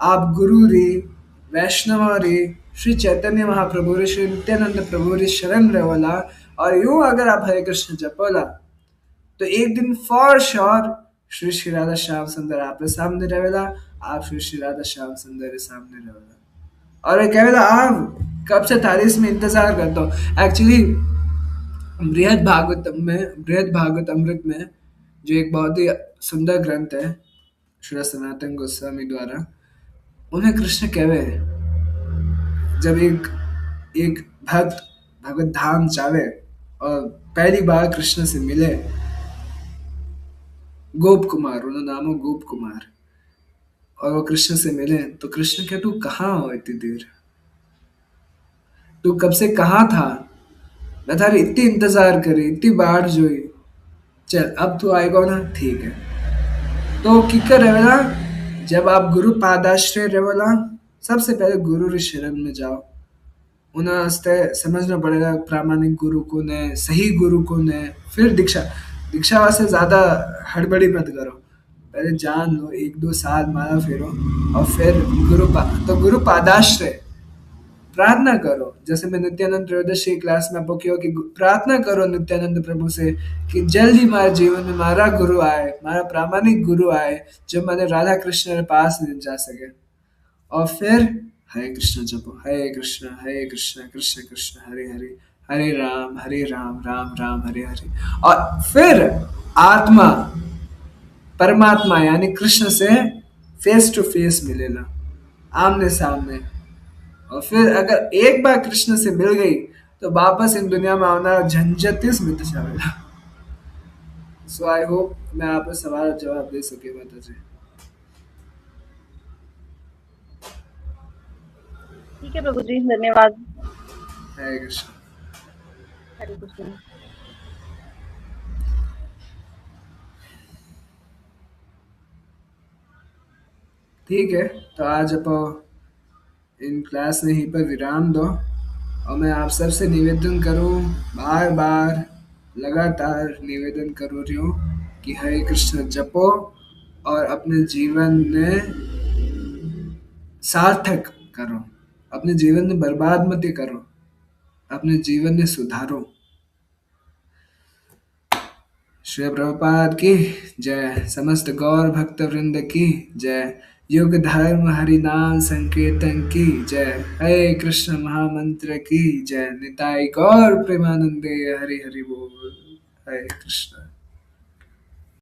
आप गुरु री, वैष्णव री, श्री चैतन्य महाप्रभु रे, श्री नित्यानंद प्रभु री शरण रहेला, और यूं अगर आप हरे कृष्ण जपोला, तो एक दिन फॉर श्योर श्री श्री राधा श्याम सुंदर आपके सामने रहेला, आप श्री श्री राधा श्याम सुंदर के सामने रहेला। और ये कहेला, आप कब से तारीफ में इंतजार करता हूँ। एक्चुअली बृहद भागवत अमृत में, जो एक बहुत ही सुंदर ग्रंथ है श्री सनातन गोस्वामी द्वारा, उन्हें कृष्ण कहवे, जब एक एक भक्त भगवत धाम जावे और पहली बार कृष्ण से मिले, गोप कुमार, उनका नाम है गोप कुमार, और वो कृष्ण से मिले, तो कृष्ण कहे, तू कहाँ हो इतनी देर, तू कब से कहाँ था, मैं थारी इतनी इंतजार करी, इतनी बाट जोई, चल अब तू आएगा ना, ठीक है। तो किकर रहेला, जब आप गुरु पादाश्रय रहेला, सबसे पहले गुरु री शरण में जाओ। उन्हें वास्ते समझना पड़ेगा प्रामाणिक गुरु कौन है, सही गुरु कौन है। फिर दीक्षा, दीक्षा वास्ते ज्यादा हड़बड़ी मत करो, पहले जान लो, एक दो साल माला फेरो, और फिर तो गुरु पादाश्रय प्रार्थना करो। जैसे मैं नित्यानंद त्रयोदशी क्लास में आपको किया कि प्रार्थना करो नित्यानंद प्रभु से कि जल्द ही हमारे जीवन में हमारा गुरु आए, हमारा प्रामाणिक गुरु आए, जो मैंने राधा कृष्ण के पास ले जा सके। और फिर हरे कृष्ण जपो, हरे कृष्ण कृष्ण कृष्ण हरे हरे, हरे राम राम राम हरे हरे। और फिर आत्मा परमात्मा यानी कृष्ण से फेस टू फेस मिलेला, आमने सामने। और फिर अगर एक बार कृष्ण से मिल गई, तो वापस इन दुनिया में आना झंझट इस मिट जाएगा। सो आई होप मैं आपको सवाल जवाब दे सके माता जी। ठीक है प्रभु जी, धन्यवाद। हरे कृष्ण। हरे कृष्ण। ठीक है, तो आज आप इन क्लास में यहीं पर विराम दो, और मैं आप सबसे निवेदन करूं, बार बार लगातार निवेदन करूं रही हूं कि हरे कृष्ण जपो और अपने जीवन में सार्थक करो, अपने जीवन में बर्बाद मत करो, अपने जीवन में सुधारो। श्री प्रभुपाद की जय। समस्त गौर भक्त वृंद की जय। युग धर्म हरि नाम संकीर्तन की जय। हरे कृष्ण महामंत्र की जय। निताई गौर प्रेमानंदे हरि हरि बोल। हरे कृष्ण।